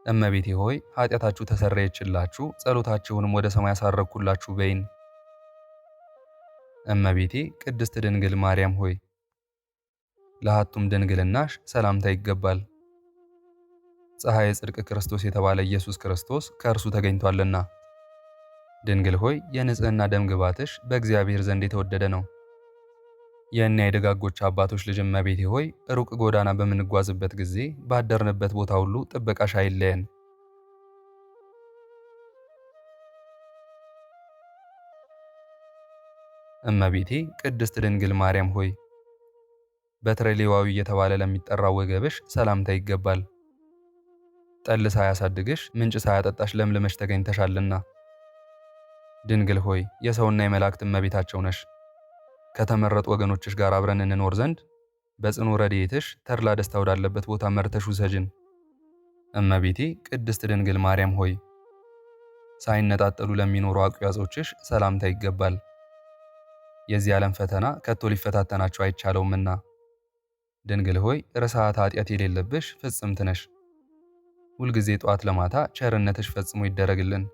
እመቤቴ ሆይ ኃጢአታችሁ ተሰረየችላችሁ፣ ጸሎታችሁንም ወደ ሰማይ ያሳረግኩላችሁ በይን። እመቤቴ ቅድስት ድንግል ማርያም ሆይ ለሐቱም ድንግልናሽ ሰላምታ ይገባል። ፀሐየ ጽድቅ ክርስቶስ የተባለ ኢየሱስ ክርስቶስ ከእርሱ ተገኝቷልና። ድንግል ሆይ የንጽሕና ደም ግባትሽ በእግዚአብሔር ዘንድ የተወደደ ነው። የእኛ የደጋጎች አባቶች ልጅ እመቤቴ ሆይ ሩቅ ጎዳና በምንጓዝበት ጊዜ ባደርንበት ቦታ ሁሉ ጥበቃሽ አይለየን። እመቤቴ ቅድስት ድንግል ማርያም ሆይ በትረ ሌዋዊ እየተባለ ለሚጠራው ወገብሽ ሰላምታ ይገባል። ጠል ሳያሳድግሽ ምንጭ ሳያጠጣሽ ለምልመሽ ተገኝተሻልና። ድንግል ሆይ የሰውና የመላእክት እመቤታቸው ነሽ። ከተመረጡ ወገኖችሽ ጋር አብረን እንኖር ዘንድ በጽኑ ረድኤትሽ ተድላ ደስታ ወዳለበት ቦታ መርተሽ ውሰጅን። እመቤቴ ቅድስት ድንግል ማርያም ሆይ ሳይነጣጠሉ ለሚኖሩ አቋጾችሽ ሰላምታ ይገባል። የዚህ ዓለም ፈተና ከቶ ሊፈታተናቸው አይቻለውምና። ድንግል ሆይ ርሥዓተ ኃጢአት የሌለብሽ ፍጽምት ነሽ። ሁልጊዜ ጠዋት ለማታ ቸርነትሽ ፈጽሞ ይደረግልን።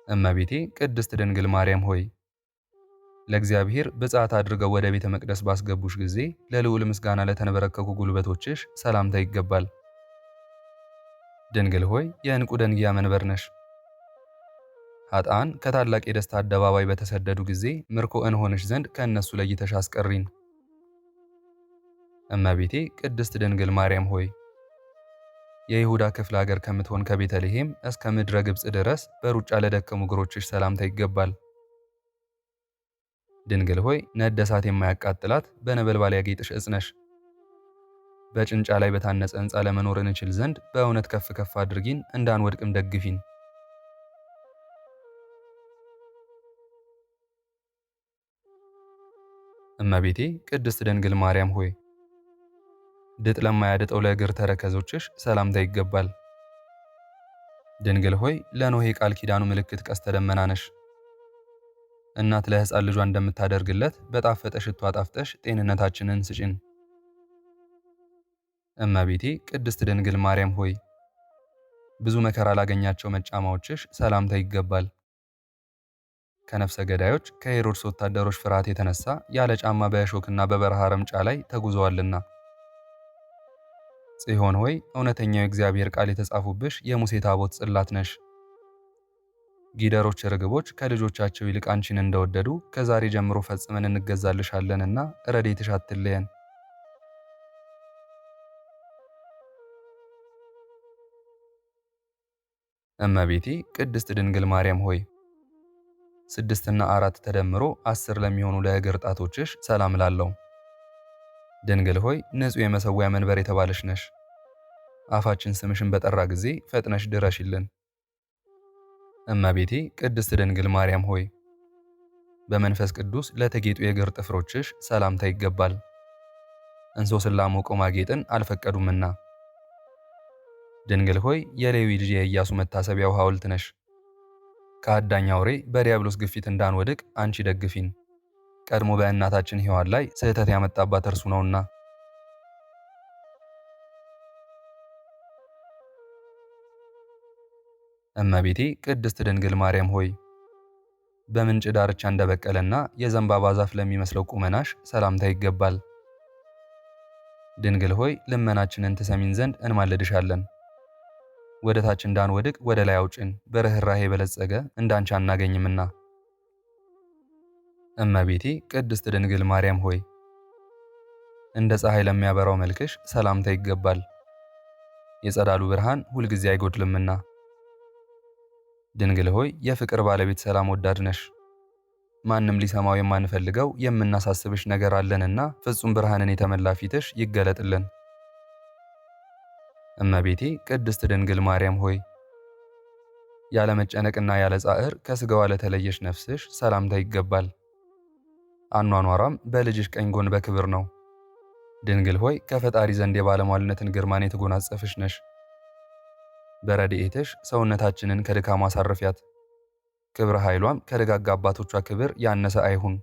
እመቤቴ ቅድስት ድንግል ማርያም ሆይ ለእግዚአብሔር ብፅዓት አድርገው ወደ ቤተ መቅደስ ባስገቡሽ ጊዜ ለልዑል ምስጋና ለተንበረከኩ ጉልበቶችሽ ሰላምታ ይገባል። ድንግል ሆይ የዕንቁ ደንጊያ መንበር ነሽ። ኃጥአን ከታላቅ የደስታ አደባባይ በተሰደዱ ጊዜ ምርኮ እንሆንሽ ዘንድ ከእነሱ ለይተሽ አስቀሪን። እመቤቴ ቅድስት ድንግል ማርያም ሆይ የይሁዳ ክፍለ ሀገር ከምትሆን ከቤተልሔም እስከ ምድረ ግብፅ ድረስ በሩጫ ለደከሙ እግሮችሽ ሰላምታ ይገባል። ድንግል ሆይ ነደ እሳት የማያቃጥላት በነበልባል ያጌጥሽ ዕፅ ነሽ። በጭንጫ ላይ በታነጸ ሕንፃ ለመኖር እንችል ዘንድ በእውነት ከፍ ከፍ አድርጊን፣ እንዳንወድቅም ደግፊን። እመቤቴ ቅድስት ድንግል ማርያም ሆይ ድጥ ለማያድጠው ለእግር ተረከዞችሽ ሰላምታ ይገባል። ድንግል ሆይ ለኖኅ የቃል ኪዳኑ ምልክት ቀስተ ደመና ነሽ። እናት ለሕፃን ልጇ እንደምታደርግለት በጣፈጠ ሽቶ አጣፍጠሽ ጤንነታችንን ስጪን። እመቤቴ ቅድስት ድንግል ማርያም ሆይ ብዙ መከራ ላገኛቸው መጫማዎችሽ ሰላምታ ይገባል። ከነፍሰ ገዳዮች ከሄሮድስ ወታደሮች ፍርሃት የተነሳ ያለ ጫማ በእሾክና በበረሃ ረምጫ ላይ ተጉዘዋልና። ጽዮን ሆይ እውነተኛው የእግዚአብሔር ቃል የተጻፉብሽ የሙሴ ታቦት ጽላት ነሽ። ጊደሮች ርግቦች ከልጆቻቸው ይልቅ አንቺን እንደወደዱ ከዛሬ ጀምሮ ፈጽመን እንገዛልሻለንና ረድኤትሽ አትለየን። እመቤቴ ቅድስት ድንግል ማርያም ሆይ 6 እና 4 ተደምሮ 10 ለሚሆኑ ለእግር ጣቶችሽ ሰላም ላለው። ድንግል ሆይ ንጹሕ የመሠዊያ መንበር የተባለሽ ነሽ። አፋችን ስምሽን በጠራ ጊዜ ፈጥነሽ ድረሽልን። እመቤቴ ቅድስት ድንግል ማርያም ሆይ በመንፈስ ቅዱስ ለተጌጡ የእግር ጥፍሮችሽ ሰላምታ ይገባል። እንሶስላ ሞቆ ማጌጥን አልፈቀዱምና። ድንግል ሆይ የሌዊ ልጅ የኢያሱ መታሰቢያው ሐውልት ነሽ። ከአዳኝ አውሬ በዲያብሎስ ግፊት እንዳንወድቅ አንቺ ደግፊን። ቀድሞ በእናታችን ሔዋን ላይ ስህተት ያመጣባት እርሱ ነውና። እመቤቴ ቅድስት ድንግል ማርያም ሆይ በምንጭ ዳርቻ እንደበቀለና የዘንባባ ዛፍ ለሚመስለው ቁመናሽ ሰላምታ ይገባል። ድንግል ሆይ ልመናችንን ትሰሚን ዘንድ እንማልድሻለን። ወደ ታች እንዳንወድቅ ወደ ላይ አውጭን፣ በርኅራኄ የበለጸገ እንዳንቺ አናገኝምና። እመቤቴ ቅድስት ድንግል ማርያም ሆይ እንደ ፀሐይ ለሚያበራው መልክሽ ሰላምታ ይገባል። የጸዳሉ ብርሃን ሁልጊዜ አይጎድልምና። ድንግል ሆይ የፍቅር ባለቤት ሰላም ወዳድ ነሽ። ማንም ሊሰማው የማንፈልገው የምናሳስብሽ ነገር አለንና ፍጹም ብርሃንን የተመላ ፊትሽ ይገለጥልን። እመቤቴ ቅድስት ድንግል ማርያም ሆይ ያለ መጨነቅና ያለ ጻዕር ከሥጋዋ ለተለየሽ ነፍስሽ ሰላምታ ይገባል። አኗኗሯም በልጅሽ ቀኝ ጎን በክብር ነው። ድንግል ሆይ ከፈጣሪ ዘንድ የባለሟልነትን ግርማን የተጎናጸፍሽ ነሽ። በረድኤትሽ ሰውነታችንን ከድካሟ አሳርፊያት። ክብረ ኃይሏም ከደጋጋ አባቶቿ ክብር ያነሰ አይሁን።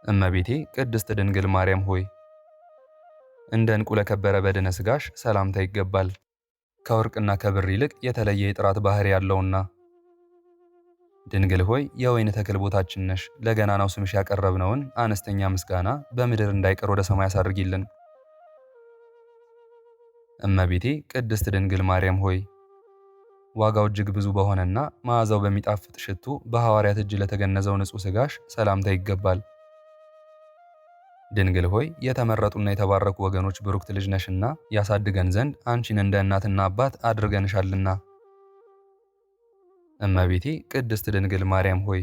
እመቤቴ ቅድስት ድንግል ማርያም ሆይ እንደ ዕንቁ ለከበረ በድነ ሥጋሽ ሰላምታ ይገባል። ከወርቅና ከብር ይልቅ የተለየ የጥራት ባህሪ ያለውና። ድንግል ሆይ የወይን ተክል ቦታችን ነሽ። ለገናናው ስምሽ ያቀረብነውን አነስተኛ ምስጋና በምድር እንዳይቀር ወደ ሰማይ አሳርጊልን። እመቤቴ ቅድስት ድንግል ማርያም ሆይ ዋጋው እጅግ ብዙ በሆነና መዓዛው በሚጣፍጥ ሽቱ በሐዋርያት እጅ ለተገነዘው ንጹሕ ሥጋሽ ሰላምታ ይገባል። ድንግል ሆይ የተመረጡና የተባረኩ ወገኖች ብሩክት ልጅ ነሽና ያሳድገን ዘንድ አንቺን እንደ እናትና አባት አድርገንሻልና። እመቤቴ ቅድስት ድንግል ማርያም ሆይ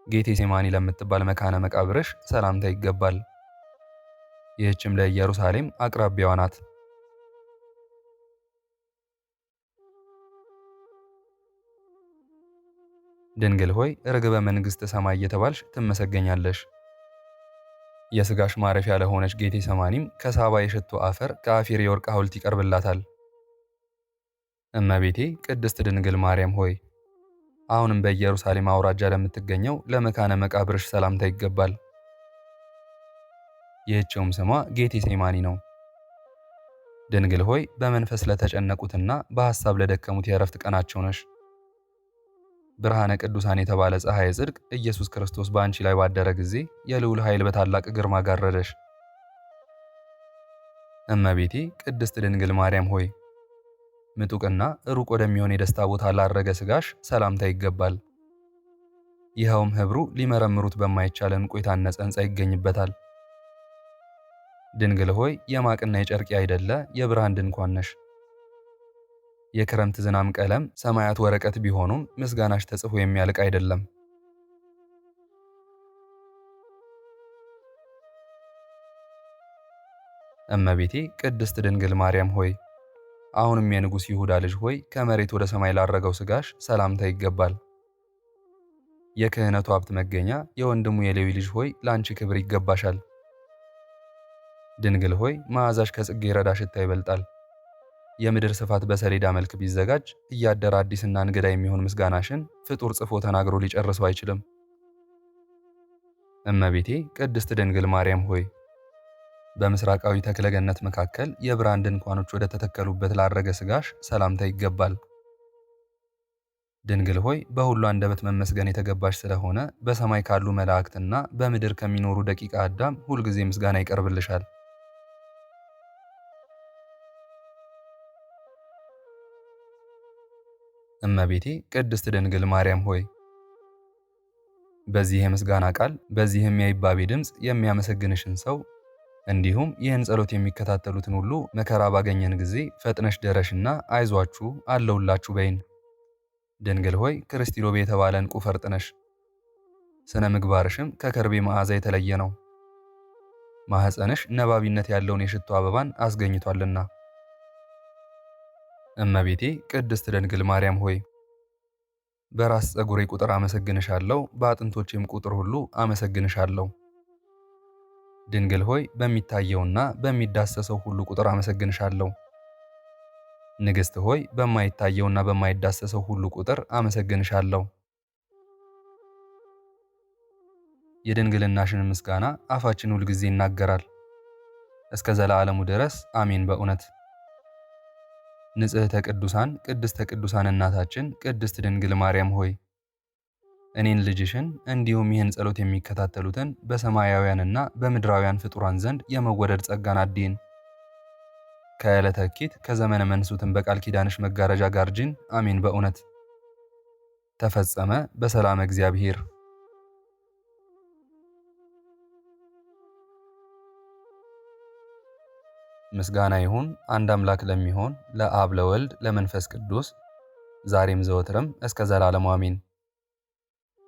ጌቴሴማኒ ለምትባል መካነ መቃብርሽ ሰላምታ ይገባል። ይህችም ለኢየሩሳሌም አቅራቢያዋ ናት። ድንግል ሆይ ርግበ መንግሥተ ሰማይ እየተባልሽ ትመሰገኛለሽ። የሥጋሽ ማረፊያ ለሆነች ጌቴሰማኒም ከሳባ የሽቱ አፈር ከአፌር የወርቅ ሐውልት ይቀርብላታል። እመቤቴ ቅድስት ድንግል ማርያም ሆይ አሁንም በኢየሩሳሌም አውራጃ ለምትገኘው ለመካነ መቃብርሽ ሰላምታ ይገባል። ይህችውም ስሟ ጌቴሴማኒ ነው። ድንግል ሆይ በመንፈስ ለተጨነቁትና በሐሳብ ለደከሙት የዕረፍት ቀናቸው ነሽ። ብርሃነ ቅዱሳን የተባለ ፀሐይ ጽድቅ ኢየሱስ ክርስቶስ በአንቺ ላይ ባደረ ጊዜ የልዑል ኃይል በታላቅ ግርማ ጋረደሽ። እመቤቴ ቅድስት ድንግል ማርያም ሆይ ምጡቅና ሩቅ ወደሚሆን የደስታ ቦታ ላረገ ሥጋሽ ሰላምታ ይገባል። ይኸውም ኅብሩ ሊመረምሩት በማይቻል ዕንቁ የታነጸ ሕንፃ ይገኝበታል። ድንግል ሆይ የማቅና የጨርቅ አይደለ የብርሃን ድንኳን ነሽ። የክረምት ዝናም ቀለም ሰማያት ወረቀት ቢሆኑም ምስጋናሽ ተጽፎ የሚያልቅ አይደለም። እመቤቴ ቅድስት ድንግል ማርያም ሆይ አሁንም የንጉሥ ይሁዳ ልጅ ሆይ ከመሬት ወደ ሰማይ ላረገው ሥጋሽ ሰላምታ ይገባል። የክህነቱ ሀብት መገኛ የወንድሙ የሌዊ ልጅ ሆይ ለአንቺ ክብር ይገባሻል። ድንግል ሆይ መዓዛሽ ከጽጌረዳ ሽታ ይበልጣል። የምድር ስፋት በሰሌዳ መልክ ቢዘጋጅ እያደረ አዲስና እንግዳ የሚሆን ምስጋናሽን ፍጡር ጽፎ ተናግሮ ሊጨርሰው አይችልም። እመቤቴ ቅድስት ድንግል ማርያም ሆይ በምስራቃዊ ተክለ ገነት መካከል የብርሃን ድንኳኖች ወደ ተተከሉበት ላረገ ሥጋሽ ሰላምታ ይገባል። ድንግል ሆይ በሁሉ አንደበት መመስገን የተገባሽ ስለሆነ በሰማይ ካሉ መላእክትና በምድር ከሚኖሩ ደቂቀ አዳም ሁልጊዜ ምስጋና ይቀርብልሻል። እመቤቴ ቅድስት ድንግል ማርያም ሆይ በዚህ የምስጋና ቃል በዚህም የይባቤ ድምፅ የሚያመሰግንሽን ሰው እንዲሁም ይህን ጸሎት የሚከታተሉትን ሁሉ መከራ ባገኘን ጊዜ ፈጥነሽ ደረሽና አይዟችሁ አለውላችሁ በይን። ድንግል ሆይ ክርስቲሎቤ የተባለ ዕንቁ ፈርጥ ነሽ። ስነ ምግባርሽም ከከርቤ መዓዛ የተለየ ነው። ማኅፀንሽ ነባቢነት ያለውን የሽቱ አበባን አስገኝቷልና። እመቤቴ ቅድስት ድንግል ማርያም ሆይ በራስ ፀጉሬ ቁጥር አመሰግንሻለሁ፣ በአጥንቶቼም ቁጥር ሁሉ አመሰግንሻለሁ። ድንግል ሆይ በሚታየውና በሚዳሰሰው ሁሉ ቁጥር አመሰግንሻለሁ። ንግሥት ሆይ በማይታየውና በማይዳሰሰው ሁሉ ቁጥር አመሰግንሻለሁ። የድንግልናሽን ምስጋና አፋችን ሁልጊዜ ይናገራል እስከ ዘላለሙ ድረስ አሜን። በእውነት ንጽሕተ ቅዱሳን ቅድስተ ቅዱሳን እናታችን ቅድስት ድንግል ማርያም ሆይ እኔን ልጅሽን እንዲሁም ይህን ጸሎት የሚከታተሉትን በሰማያውያንና በምድራውያን ፍጡራን ዘንድ የመወደድ ጸጋን አድይን። ከዕለተ እኪት ከዘመነ መንሱትን በቃል ኪዳንሽ መጋረጃ ጋርጂን። አሜን። በእውነት ተፈጸመ በሰላም እግዚአብሔር። ምስጋና ይሁን አንድ አምላክ ለሚሆን ለአብ ለወልድ ለመንፈስ ቅዱስ ዛሬም ዘወትርም እስከ ዘላለሙ አሜን።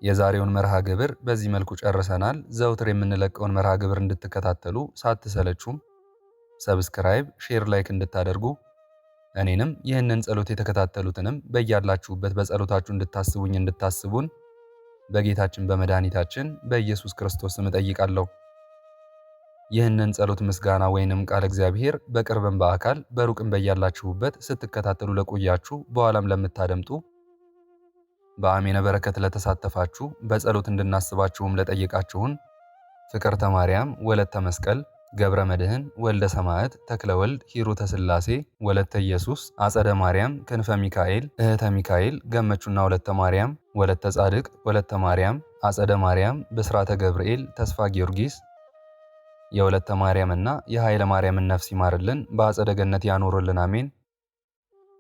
የዛሬውን መርሃ ግብር በዚህ መልኩ ጨርሰናል። ዘውትር የምንለቀውን መርሃ ግብር እንድትከታተሉ ሳትሰለቹም ሰብስክራይብ፣ ሼር፣ ላይክ እንድታደርጉ እኔንም ይህንን ጸሎት የተከታተሉትንም በያላችሁበት በጸሎታችሁ እንድታስቡን በጌታችን በመድኃኒታችን በኢየሱስ ክርስቶስ ስም እጠይቃለሁ። ይህንን ጸሎት ምስጋና ወይንም ቃል እግዚአብሔር በቅርብም በአካል በሩቅም በያላችሁበት ስትከታተሉ ለቆያችሁ በኋላም ለምታደምጡ በአሜነ በረከት ለተሳተፋችሁ በጸሎት እንድናስባችሁም ለጠየቃችሁን ፍቅርተ ማርያም ወለተ መስቀል ገብረ መድህን ወልደ ሰማዕት ተክለ ወልድ ሂሩተ ሥላሴ ወለተ ኢየሱስ አጸደ ማርያም ክንፈ ሚካኤል እህተ ሚካኤል ገመቹና ወለተ ማርያም ወለተ ጻድቅ ወለተ ማርያም አጸደ ማርያም ብስራተ ገብርኤል ተስፋ ጊዮርጊስ የወለተ ማርያምና የኃይለ ማርያምን ነፍስ ይማርልን፣ በአጸደ ገነት ያኖርልን። አሜን።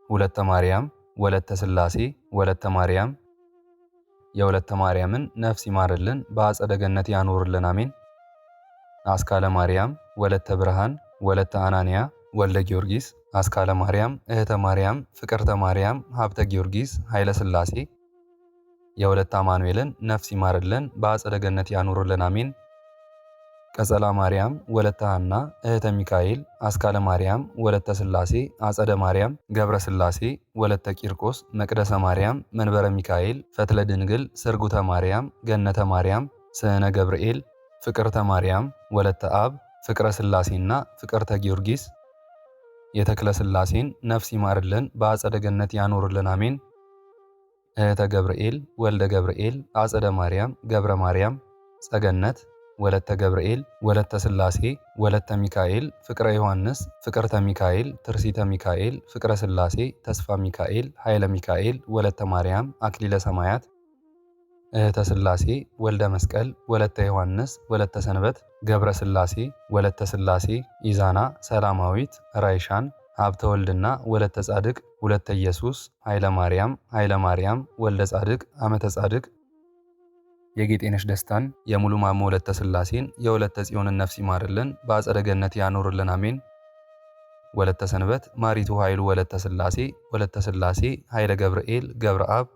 ወለተ ማርያም ወለተ ሥላሴ ወለተ ማርያም የወለተ ማርያምን ነፍስ ይማርልን፣ በአጸደ ገነት ያኖርልን። አሜን። አስካለ ማርያም ወለተ ብርሃን ወለተ አናንያ ወልደ ጊዮርጊስ አስካለ ማርያም እህተ ማርያም ፍቅርተ ማርያም ሀብተ ጊዮርጊስ ኃይለ ሥላሴ የወለተ አማኑኤልን ነፍስ ይማርልን፣ በአጸደ ገነት ያኖርልን። አሜን። ቀጸላ ማርያም ወለተ ሐና እህተ ሚካኤል አስካለ ማርያም ወለተ ሥላሴ አጸደ ማርያም ገብረ ሥላሴ ወለተ ቂርቆስ መቅደሰ ማርያም መንበረ ሚካኤል ፈትለ ድንግል ስርጉተ ማርያም ገነተ ማርያም ስዕነ ገብርኤል ፍቅርተ ማርያም ወለተ አብ ፍቅረ ሥላሴና ፍቅርተ ጊዮርጊስ የተክለ ሥላሴን ነፍስ ይማርልን፣ በአጸደ ገነት ያኖርልን። አሜን። እህተ ገብርኤል ወልደ ገብርኤል አጸደ ማርያም ገብረ ማርያም ጸገነት ወለተ ገብርኤል ወለተ ሥላሴ ወለተ ሚካኤል ፍቅረ ዮሐንስ ፍቅርተ ሚካኤል ትርሲተ ሚካኤል ፍቅረ ሥላሴ ተስፋ ሚካኤል ኃይለ ሚካኤል ወለተ ማርያም አክሊለ ሰማያት እህተ ሥላሴ ወልደ መስቀል ወለተ ዮሐንስ ወለተ ሰንበት ገብረ ሥላሴ ወለተ ሥላሴ ኢዛና ሰላማዊት ራይሻን ሀብተ ወልድና ወለተ ጻድቅ ወለተ ኢየሱስ ኃይለ ማርያም ወልደ ጻድቅ አመተ ጻድቅ የጌጤነሽ ደስታን የሙሉ ማሞ ወለተ ሥላሴን የወለተ ጽዮንን ነፍስ ይማርልን፣ በአጸደ ገነት ያኖርልን። አሜን። ወለተ ሰንበት ማሪቱ ኃይሉ ወለተ ሥላሴ ኃይለ ገብርኤል ገብረ አብ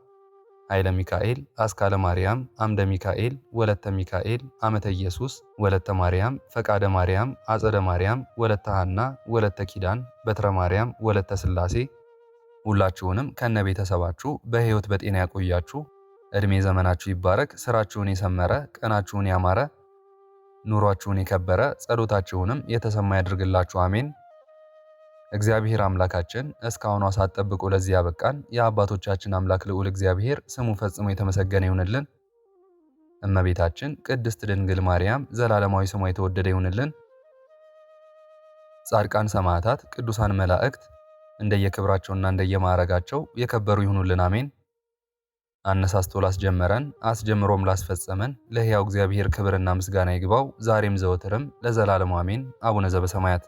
ኃይለ ሚካኤል አስካለ ማርያም አምደ ሚካኤል ወለተ ሚካኤል አመተ ኢየሱስ ወለተ ማርያም ፈቃደ ማርያም አጸደ ማርያም ወለተ ሐና ወለተ ኪዳን በትረ ማርያም ወለተ ሥላሴ ሁላችሁንም ከነ ቤተሰባችሁ በሕይወት በጤና ያቆያችሁ። እድሜ ዘመናችሁ ይባረክ። ስራችሁን የሰመረ ቀናችሁን ያማረ ኑሯችሁን የከበረ ጸሎታችሁንም የተሰማ ያድርግላችሁ። አሜን። እግዚአብሔር አምላካችን እስካሁኗ ሰዓት ጠብቆ ለዚህ ያበቃን የአባቶቻችን አምላክ ልዑል እግዚአብሔር ስሙ ፈጽሞ የተመሰገነ ይሁንልን። እመቤታችን ቅድስት ድንግል ማርያም ዘላለማዊ ስሟ የተወደደ ይሁንልን። ጻድቃን ሰማዕታት፣ ቅዱሳን መላእክት እንደየክብራቸውና እንደየማዕረጋቸው የከበሩ ይሁኑልን። አሜን። አነሳስቶ ላስጀመረን አስጀምሮም ላስፈጸመን ለሕያው እግዚአብሔር ክብርና ምስጋና ይግባው ዛሬም ዘወትርም ለዘላለሙ አሜን። አቡነ ዘበሰማያት